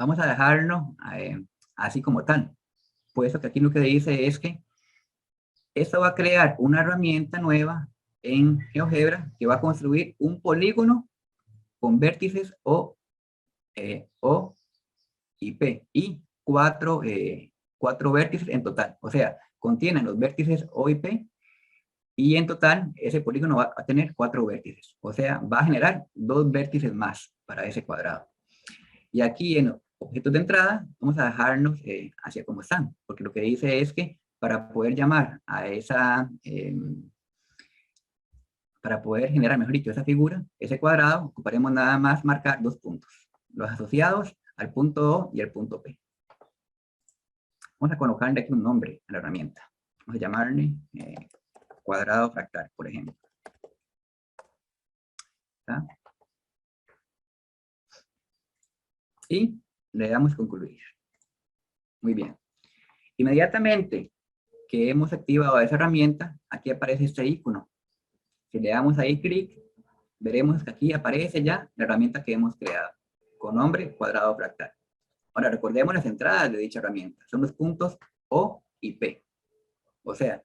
vamos a dejarlo así como tal, puesto que aquí lo que dice es que esto va a crear una herramienta nueva en GeoGebra que va a construir un polígono con vértices O y P y cuatro vértices en total. O sea, contienen los vértices O y P y en total ese polígono va a tener 4 vértices. O sea, va a generar 2 vértices más para ese cuadrado. Y aquí en objetos de entrada vamos a dejarnos hacia como están, porque lo que dice es que para poder llamar a esa, para poder generar, mejor dicho, esa figura, ese cuadrado, ocuparemos nada más marcar 2 puntos, los asociados al punto O y al punto P. Vamos a colocarle aquí un nombre a la herramienta. Vamos a llamarle cuadrado fractal, por ejemplo. ¿Está? Y le damos concluir. Muy bien. Inmediatamente que hemos activado esa herramienta, aquí aparece este icono. Si le damos ahí clic, veremos que aquí aparece ya la herramienta que hemos creado, con nombre cuadrado fractal. Ahora recordemos las entradas de dicha herramienta. Son los puntos O y P. O sea,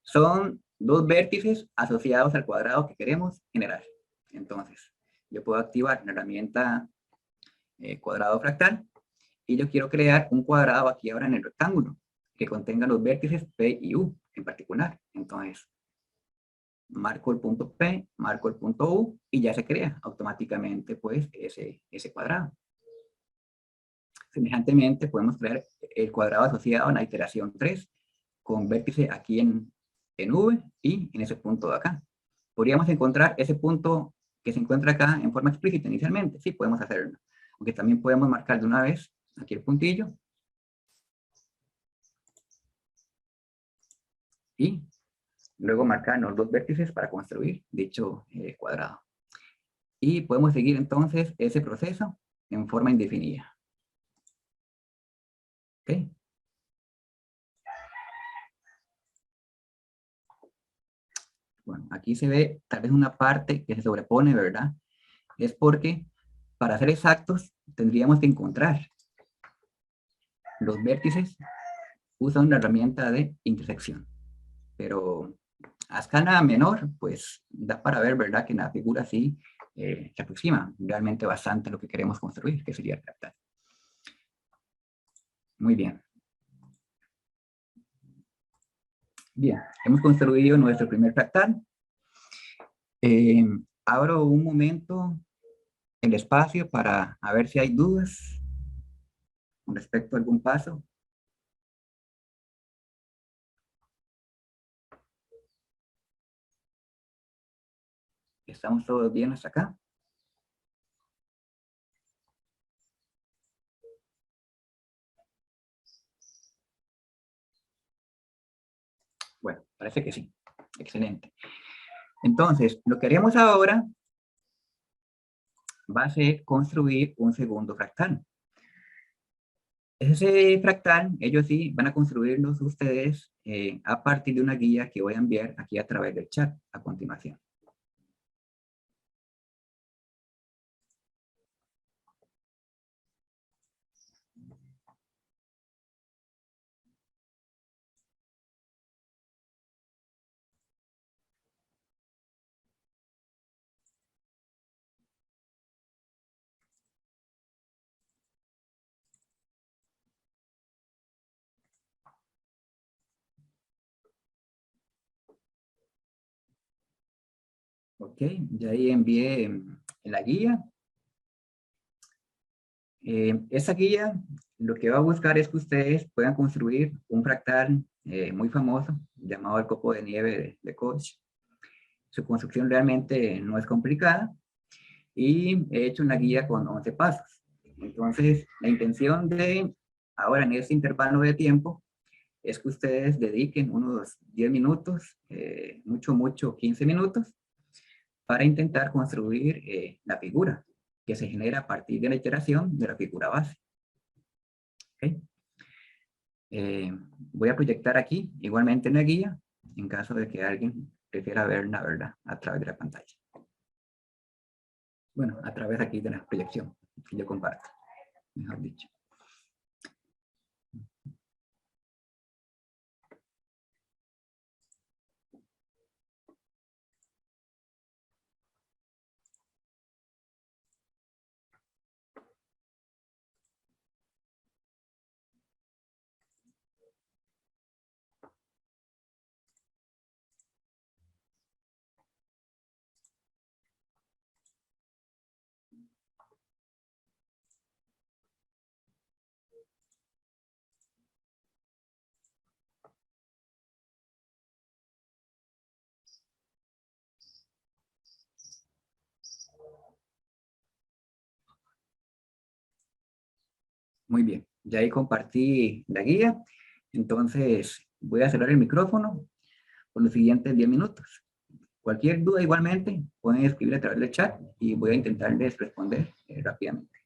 son 2 vértices asociados al cuadrado que queremos generar. Entonces, yo puedo activar la herramienta cuadrado fractal y yo quiero crear un cuadrado aquí ahora en el rectángulo que contenga los vértices P y U en particular. Entonces, marco el punto P, marco el punto U y ya se crea automáticamente pues ese cuadrado. Semejantemente podemos crear el cuadrado asociado en la iteración 3 con vértice aquí en V y en ese punto de acá. ¿Podríamos encontrar ese punto que se encuentra acá en forma explícita inicialmente? Sí, podemos hacerlo. Aunque también podemos marcar de una vez aquí el puntillo. Y luego marcar los 2 vértices para construir dicho cuadrado. Y podemos seguir entonces ese proceso en forma indefinida. ¿Ok? Bueno, aquí se ve tal vez una parte que se sobrepone, ¿verdad? Es porque para ser exactos tendríamos que encontrar los vértices usando la herramienta de intersección. Pero a escala menor, pues da para ver, ¿verdad? Que en la figura sí se aproxima realmente bastante a lo que queremos construir, que sería el fractal. Muy bien. Bien, hemos construido nuestro primer fractal. Abro un momento el espacio para a ver si hay dudas con respecto a algún paso. ¿Estamos todos bien hasta acá? Bueno, parece que sí. Excelente. Entonces, lo que haremos ahora va a ser construir un segundo fractal. Ese fractal, ellos sí van a construirlos ustedes a partir de una guía que voy a enviar aquí a través del chat a continuación. Ok, ya ahí envié la guía. Esa guía lo que va a buscar es que ustedes puedan construir un fractal muy famoso llamado el copo de nieve de Koch. Su construcción realmente no es complicada y he hecho una guía con 11 pasos. Entonces, la intención de ahora en este intervalo de tiempo es que ustedes dediquen unos 10 minutos, mucho, 15 minutos, para intentar construir la figura que se genera a partir de la iteración de la figura base. ¿Okay? Voy a proyectar aquí, igualmente en la guía, en caso de que alguien prefiera verla, ¿verdad?, a través de la pantalla. Bueno, a través aquí de la proyección que yo comparto. mejor dicho. Muy bien, ya ahí compartí la guía, entonces voy a cerrar el micrófono por los siguientes 10 minutos. Cualquier duda igualmente pueden escribir a través del chat y voy a intentarles responder rápidamente.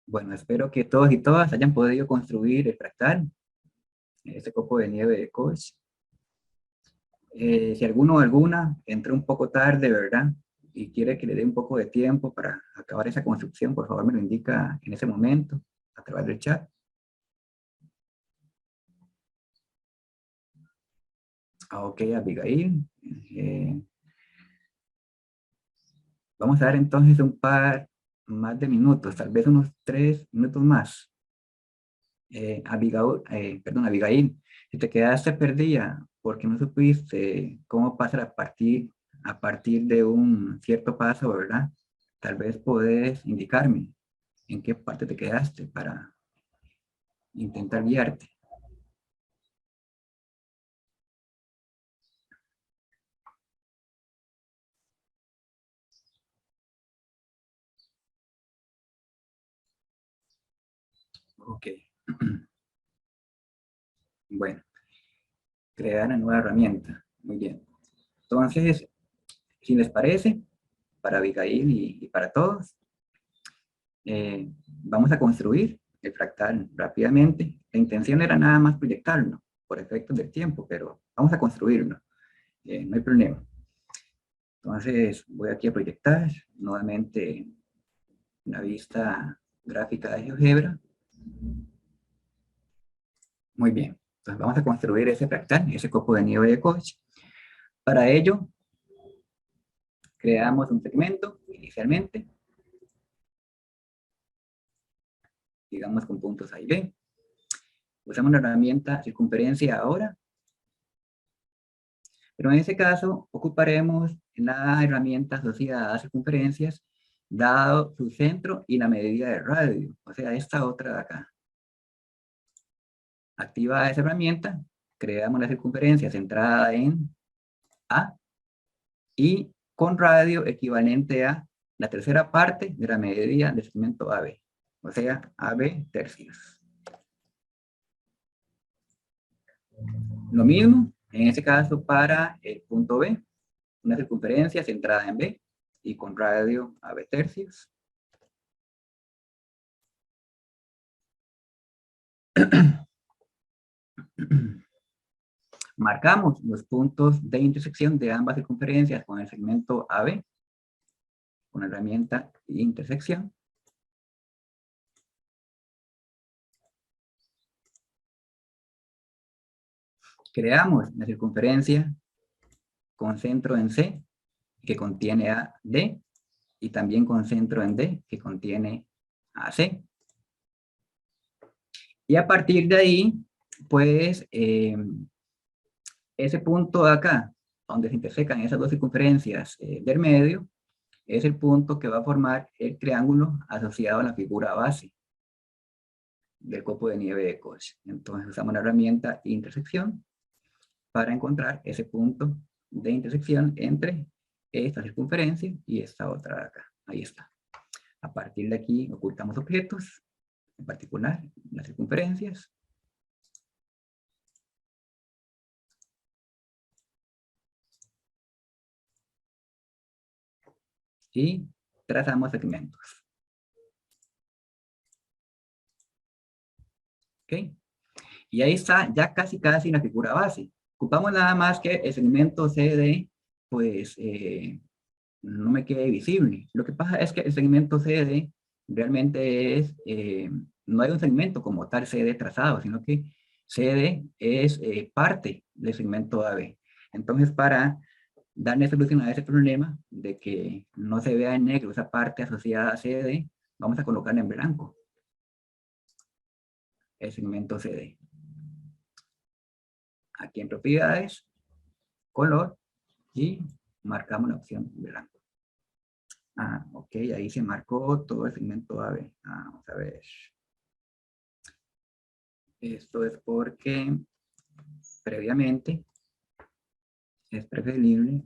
Bueno, espero que todos y todas hayan podido construir el fractal, este copo de nieve de Koch. Si alguno o alguna entró un poco tarde, ¿verdad? Y quiere que le dé un poco de tiempo para acabar esa construcción, por favor me lo indica en ese momento a través del chat. Ok, Abigail. Vamos a dar entonces un par más de minutos, tal vez unos 3 minutos más. Abigail, si te quedaste perdida porque no supiste cómo pasar a partir de un cierto paso, ¿verdad? Tal vez podés indicarme en qué parte te quedaste para intentar guiarte. Ok. Bueno, crear una nueva herramienta. Muy bien. Entonces, si les parece, para Abigail y para todos, vamos a construir el fractal rápidamente. La intención era nada más proyectarlo por efectos del tiempo, pero vamos a construirlo. No hay problema. Entonces, voy aquí a proyectar nuevamente una vista gráfica de GeoGebra. Muy bien. Entonces, vamos a construir ese fractal, ese copo de nieve de Koch. Para ello, creamos un segmento inicialmente, digamos con puntos A y B. Usamos la herramienta circunferencia ahora, pero en ese caso ocuparemos la herramienta asociada a circunferencias, dado su centro y la medida de radio, o sea, esta otra de acá. Activada esa herramienta, creamos la circunferencia centrada en A y con radio equivalente a la tercera parte de la medida del segmento AB, o sea, AB tercios. Lo mismo, en este caso, para el punto B, una circunferencia centrada en B y con radio AB tercios. Marcamos los puntos de intersección de ambas circunferencias con el segmento AB, con la herramienta intersección. Creamos la circunferencia con centro en C, que contiene a D, y también con centro en D, que contiene a C. Y a partir de ahí, pues, ese punto de acá, donde se intersecan esas dos circunferencias del medio, es el punto que va a formar el triángulo asociado a la figura base del copo de nieve de Koch. Entonces usamos la herramienta intersección para encontrar ese punto de intersección entre esta circunferencia y esta otra de acá. Ahí está. A partir de aquí ocultamos objetos, en particular las circunferencias. Y trazamos segmentos. ¿Ok? Y ahí está ya casi la figura base. Ocupamos nada más que el segmento CD, pues no me quede visible. Lo que pasa es que el segmento CD realmente es, no hay un segmento como tal CD trazado, sino que CD es parte del segmento AB. Entonces, para darle solución a ese problema de que no se vea en negro esa parte asociada a CD, vamos a colocar en blanco el segmento CD. Aquí en propiedades, color, y marcamos la opción blanco. Ah, ok, ahí se marcó todo el segmento AB. Ah, vamos a ver. Esto es porque previamente es preferible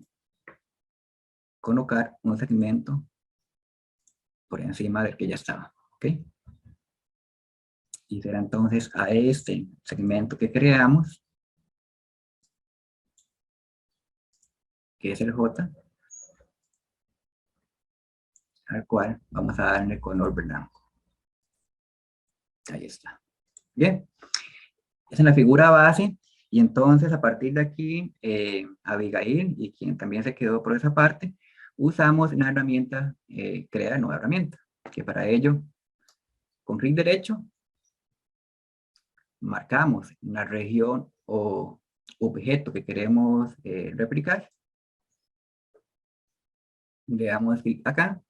colocar un segmento por encima del que ya estaba. ¿Ok? Y será entonces a este segmento que creamos, que es el J, al cual vamos a darle color blanco. Ahí está. Bien. Esa es la figura base. Y entonces a partir de aquí, Abigail, y quien también se quedó por esa parte, usamos una herramienta, crear nueva herramienta, que para ello, con clic derecho, marcamos la región o objeto que queremos replicar. Le damos clic acá,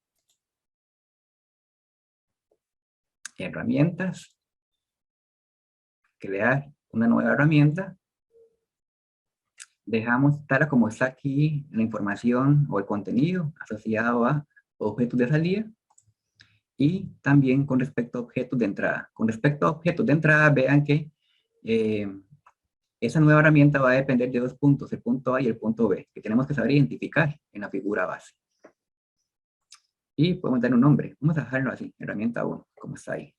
herramientas, crear una nueva herramienta. Dejamos tal como está aquí la información o el contenido asociado a objetos de salida. Y también con respecto a objetos de entrada. Con respecto a objetos de entrada, vean que esa nueva herramienta va a depender de dos puntos, el punto A y el punto B, que tenemos que saber identificar en la figura base. Y podemos dar un nombre. Vamos a dejarlo así, herramienta 1, como está ahí.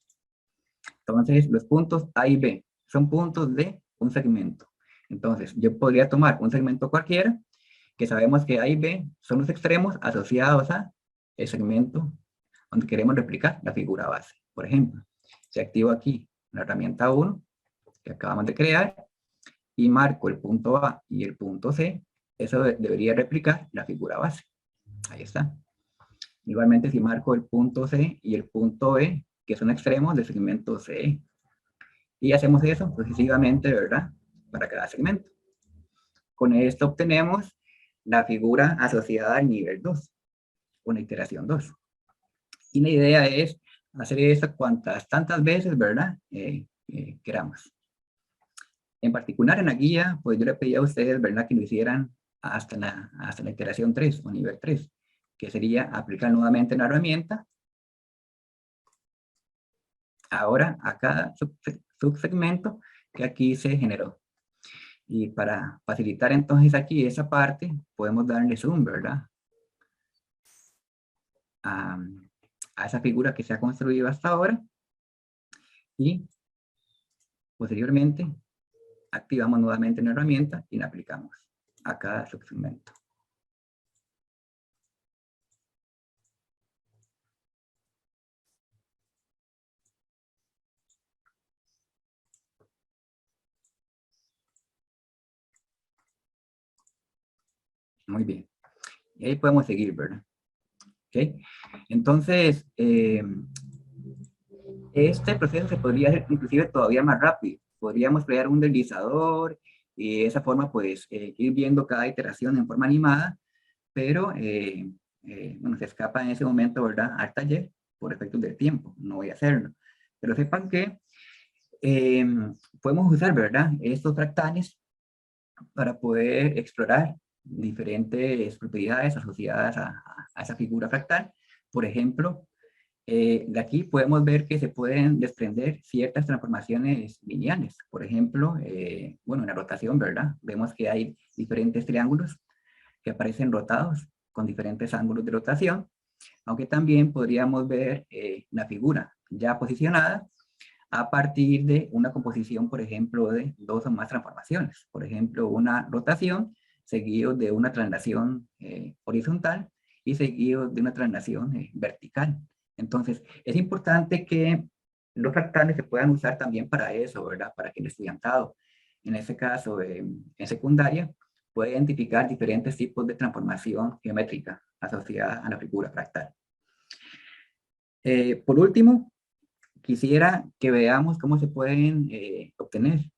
Entonces, los puntos A y B son puntos de un segmento. Entonces, yo podría tomar un segmento cualquiera, que sabemos que A y B son los extremos asociados a el segmento donde queremos replicar la figura base. Por ejemplo, si activo aquí la herramienta 1 que acabamos de crear y marco el punto A y el punto C, eso debería replicar la figura base. Ahí está. Igualmente si marco el punto C y el punto B, que son extremos del segmento C. Y hacemos eso sucesivamente, ¿verdad? Para cada segmento. Con esto obtenemos la figura asociada al nivel 2, una iteración 2. Y la idea es hacer esto tantas veces, ¿verdad? Queramos. En particular en la guía, pues yo le pedí a ustedes, ¿verdad? Que lo hicieran hasta la iteración 3 o nivel 3, que sería aplicar nuevamente la herramienta. Ahora a cada subsegmento que aquí se generó. Y para facilitar entonces aquí esa parte, podemos darle zoom, ¿verdad? A esa figura que se ha construido hasta ahora. Y posteriormente activamos nuevamente la herramienta y la aplicamos a cada subsegmento. Muy bien. Y ahí podemos seguir, ¿verdad? ¿Ok? Entonces, este proceso se podría hacer inclusive todavía más rápido. Podríamos crear un deslizador y de esa forma, pues, ir viendo cada iteración en forma animada, pero, bueno, se escapa en ese momento, ¿verdad?, al taller por efectos del tiempo. No voy a hacerlo. Pero sepan que Podemos usar, ¿verdad?, estos fractales para poder explorar diferentes propiedades asociadas a esa figura fractal. Por ejemplo, de aquí podemos ver que se pueden desprender ciertas transformaciones lineales. Por ejemplo, bueno, en la rotación, ¿verdad?, vemos que hay diferentes triángulos que aparecen rotados con diferentes ángulos de rotación, aunque también podríamos ver la figura ya posicionada a partir de una composición, por ejemplo, de dos o más transformaciones. Por ejemplo, una rotación seguido de una traslación horizontal y seguido de una traslación vertical. Entonces, es importante que los fractales se puedan usar también para eso, ¿verdad? Para que el estudiantado, en este caso en secundaria, pueda identificar diferentes tipos de transformación geométrica asociada a la figura fractal. Por último, quisiera que veamos cómo se pueden obtener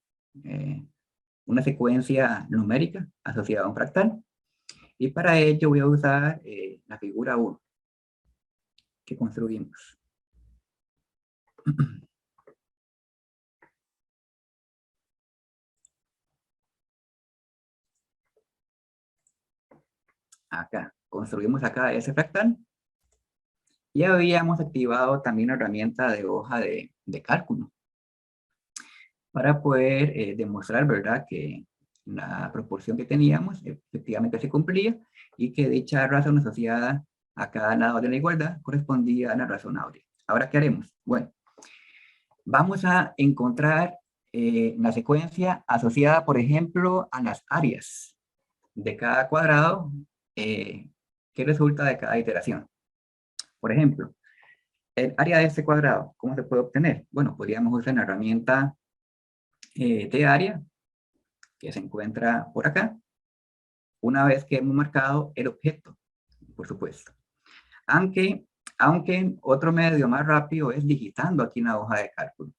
una secuencia numérica asociada a un fractal. Y para ello voy a usar la figura 1 que construimos. Acá, construimos acá ese fractal. Y habíamos activado también la herramienta de hoja de cálculo para poder demostrar, ¿verdad?, que la proporción que teníamos efectivamente se cumplía y que dicha razón asociada a cada lado de la igualdad correspondía a la razón áurea. Ahora, ¿qué haremos? Bueno, vamos a encontrar la secuencia asociada, por ejemplo, a las áreas de cada cuadrado que resulta de cada iteración. Por ejemplo, el área de este cuadrado, ¿cómo se puede obtener? Bueno, podríamos usar la herramienta de área que se encuentra por acá, una vez que hemos marcado el objeto, por supuesto. Aunque otro medio más rápido es digitando aquí en la hoja de cálculo.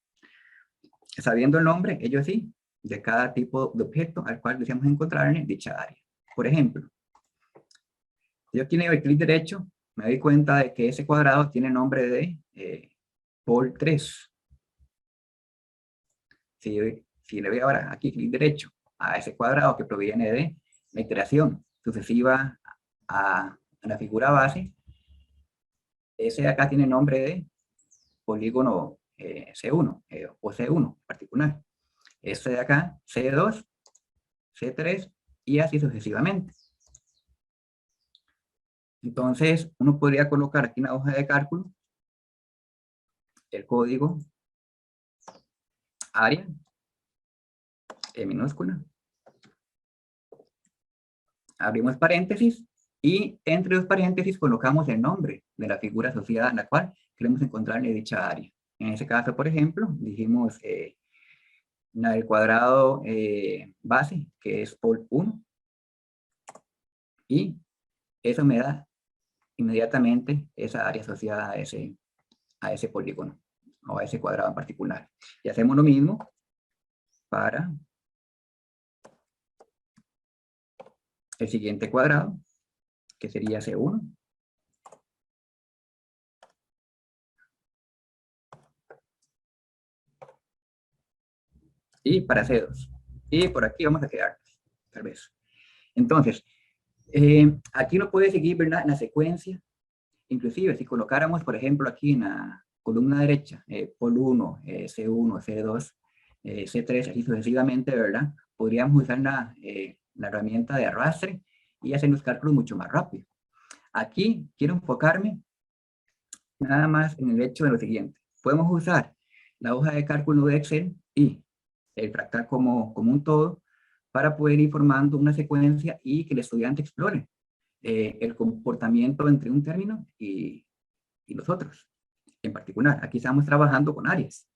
Sabiendo el nombre, ello sí, de cada tipo de objeto al cual deseamos encontrar en dicha área. Por ejemplo, si yo tengo el clic derecho, me doy cuenta de que ese cuadrado tiene nombre de Pol 3. Si le doy ahora aquí clic derecho a ese cuadrado que proviene de la iteración sucesiva a la figura base, ese de acá tiene nombre de polígono C1 o C1 en particular. Este de acá, C2, C3 y así sucesivamente. Entonces, uno podría colocar aquí en la hoja de cálculo el código área, E minúscula, abrimos paréntesis y entre los paréntesis colocamos el nombre de la figura asociada a la cual queremos encontrar en dicha área. En ese caso, por ejemplo, dijimos la del cuadrado base, que es Pol 1, y eso me da inmediatamente esa área asociada a ese polígono o a ese cuadrado en particular. Y hacemos lo mismo para el siguiente cuadrado, que sería C1. Y para C2. Y por aquí vamos a quedar, tal vez. Entonces, aquí uno puede seguir, ¿verdad?, en la secuencia. Inclusive, si colocáramos, por ejemplo, aquí en la columna derecha, Pol 1, C1, C2, C3, así sucesivamente, ¿verdad?, podríamos usar la herramienta de arrastre y hacer los cálculos mucho más rápido. Aquí quiero enfocarme nada más en el hecho de lo siguiente. Podemos usar la hoja de cálculo de Excel y el fractal como un todo para poder ir formando una secuencia y que el estudiante explore el comportamiento entre un término y los otros. En particular, aquí estamos trabajando con áreas.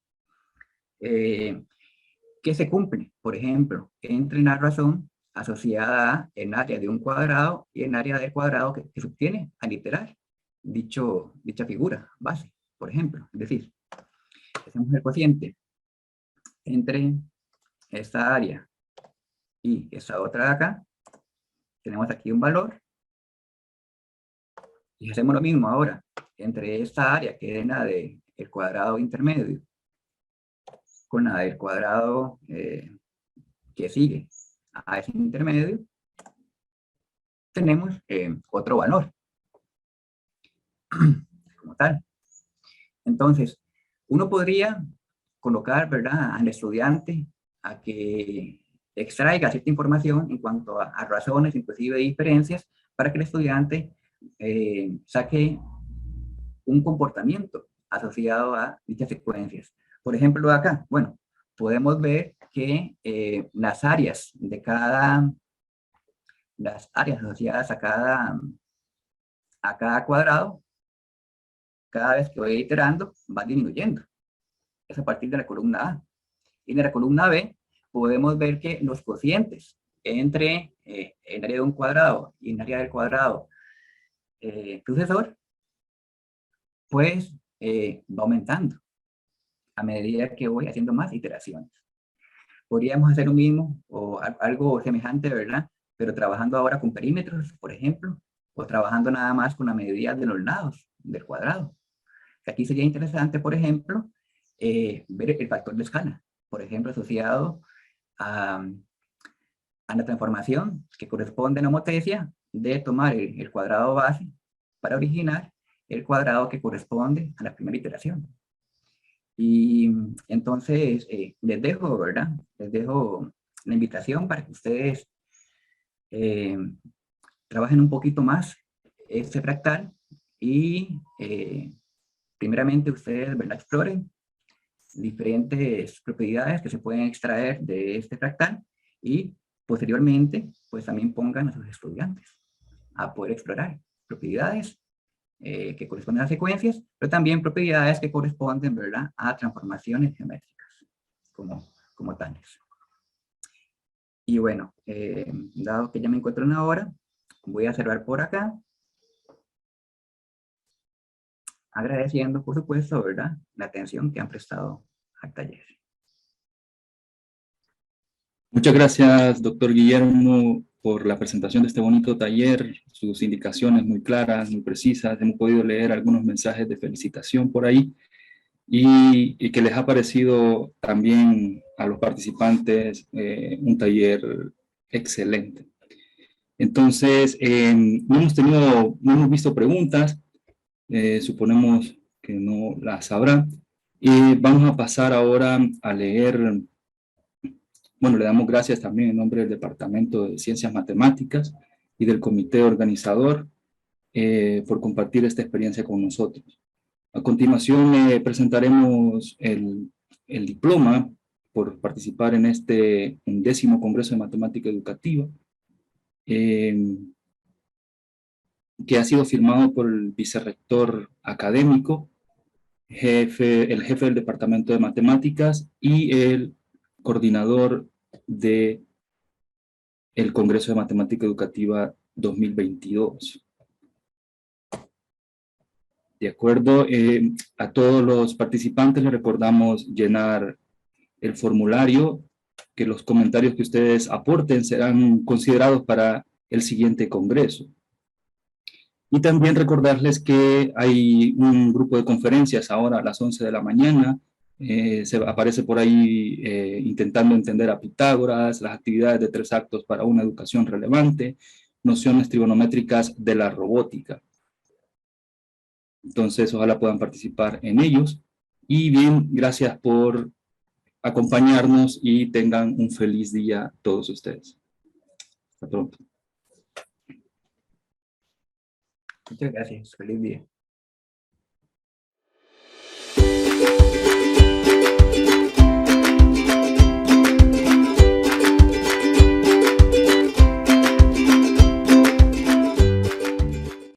¿Qué se cumple? Por ejemplo, entre la razón asociada a el área de un cuadrado y el área del cuadrado que se obtiene al iterar dicha figura base, por ejemplo. Es decir, hacemos el cociente entre esta área y esta otra de acá. Tenemos aquí un valor. Y hacemos lo mismo ahora entre esta área que es la del cuadrado intermedio con la del cuadrado que sigue a ese intermedio, tenemos otro valor como tal. Entonces, uno podría colocar, ¿verdad?, al estudiante a que extraiga cierta información en cuanto a razones, inclusive diferencias, para que el estudiante saque un comportamiento asociado a dichas secuencias. Por ejemplo, acá, bueno, podemos ver que las áreas asociadas a cada cuadrado, cada vez que voy iterando, va disminuyendo. Es a partir de la columna A. Y en la columna B podemos ver que los cocientes entre el área de un cuadrado y el área del cuadrado sucesor, pues va aumentando a medida que voy haciendo más iteraciones. Podríamos hacer lo mismo o algo semejante, ¿verdad? Pero trabajando ahora con perímetros, por ejemplo, o trabajando nada más con la medida de los lados del cuadrado. Aquí sería interesante, por ejemplo, ver el factor de escala, por ejemplo, asociado a la transformación que corresponde a la homotecia de tomar el cuadrado base para originar el cuadrado que corresponde a la primera iteración. Y entonces les dejo, ¿verdad? Les dejo la invitación para que ustedes trabajen un poquito más este fractal y primeramente ustedes, ¿verdad?, exploren diferentes propiedades que se pueden extraer de este fractal y posteriormente pues también pongan a sus estudiantes a poder explorar propiedades que corresponden a secuencias, pero también propiedades que corresponden, ¿verdad?, a transformaciones geométricas como tales. Y bueno, dado que ya me encuentro en la hora, voy a cerrar por acá, agradeciendo, por supuesto, ¿verdad?, la atención que han prestado al taller. Muchas gracias, doctor Guillermo, por la presentación de este bonito taller, sus indicaciones muy claras, muy precisas. Hemos podido leer algunos mensajes de felicitación por ahí y que les ha parecido también a los participantes un taller excelente. Entonces, no hemos visto preguntas, suponemos que no las habrá. Y vamos a pasar ahora a leer. Bueno, le damos gracias también en nombre del Departamento de Ciencias Matemáticas y del comité organizador por compartir esta experiencia con nosotros. A continuación presentaremos el diploma por participar en este 10º Congreso de Matemática Educativa, que ha sido firmado por el vicerrector académico, el jefe del Departamento de Matemáticas y el coordinador de el Congreso de Matemática Educativa 2022. De acuerdo, a todos los participantes les recordamos llenar el formulario, que los comentarios que ustedes aporten serán considerados para el siguiente congreso. Y también recordarles que hay un grupo de conferencias ahora a las 11 de la mañana, aparece por ahí intentando entender a Pitágoras, las actividades de 3 actos para una educación relevante, nociones trigonométricas de la robótica. Entonces, ojalá puedan participar en ellos. Y bien, gracias por acompañarnos y tengan un feliz día todos ustedes. Hasta pronto. Muchas gracias. Feliz día.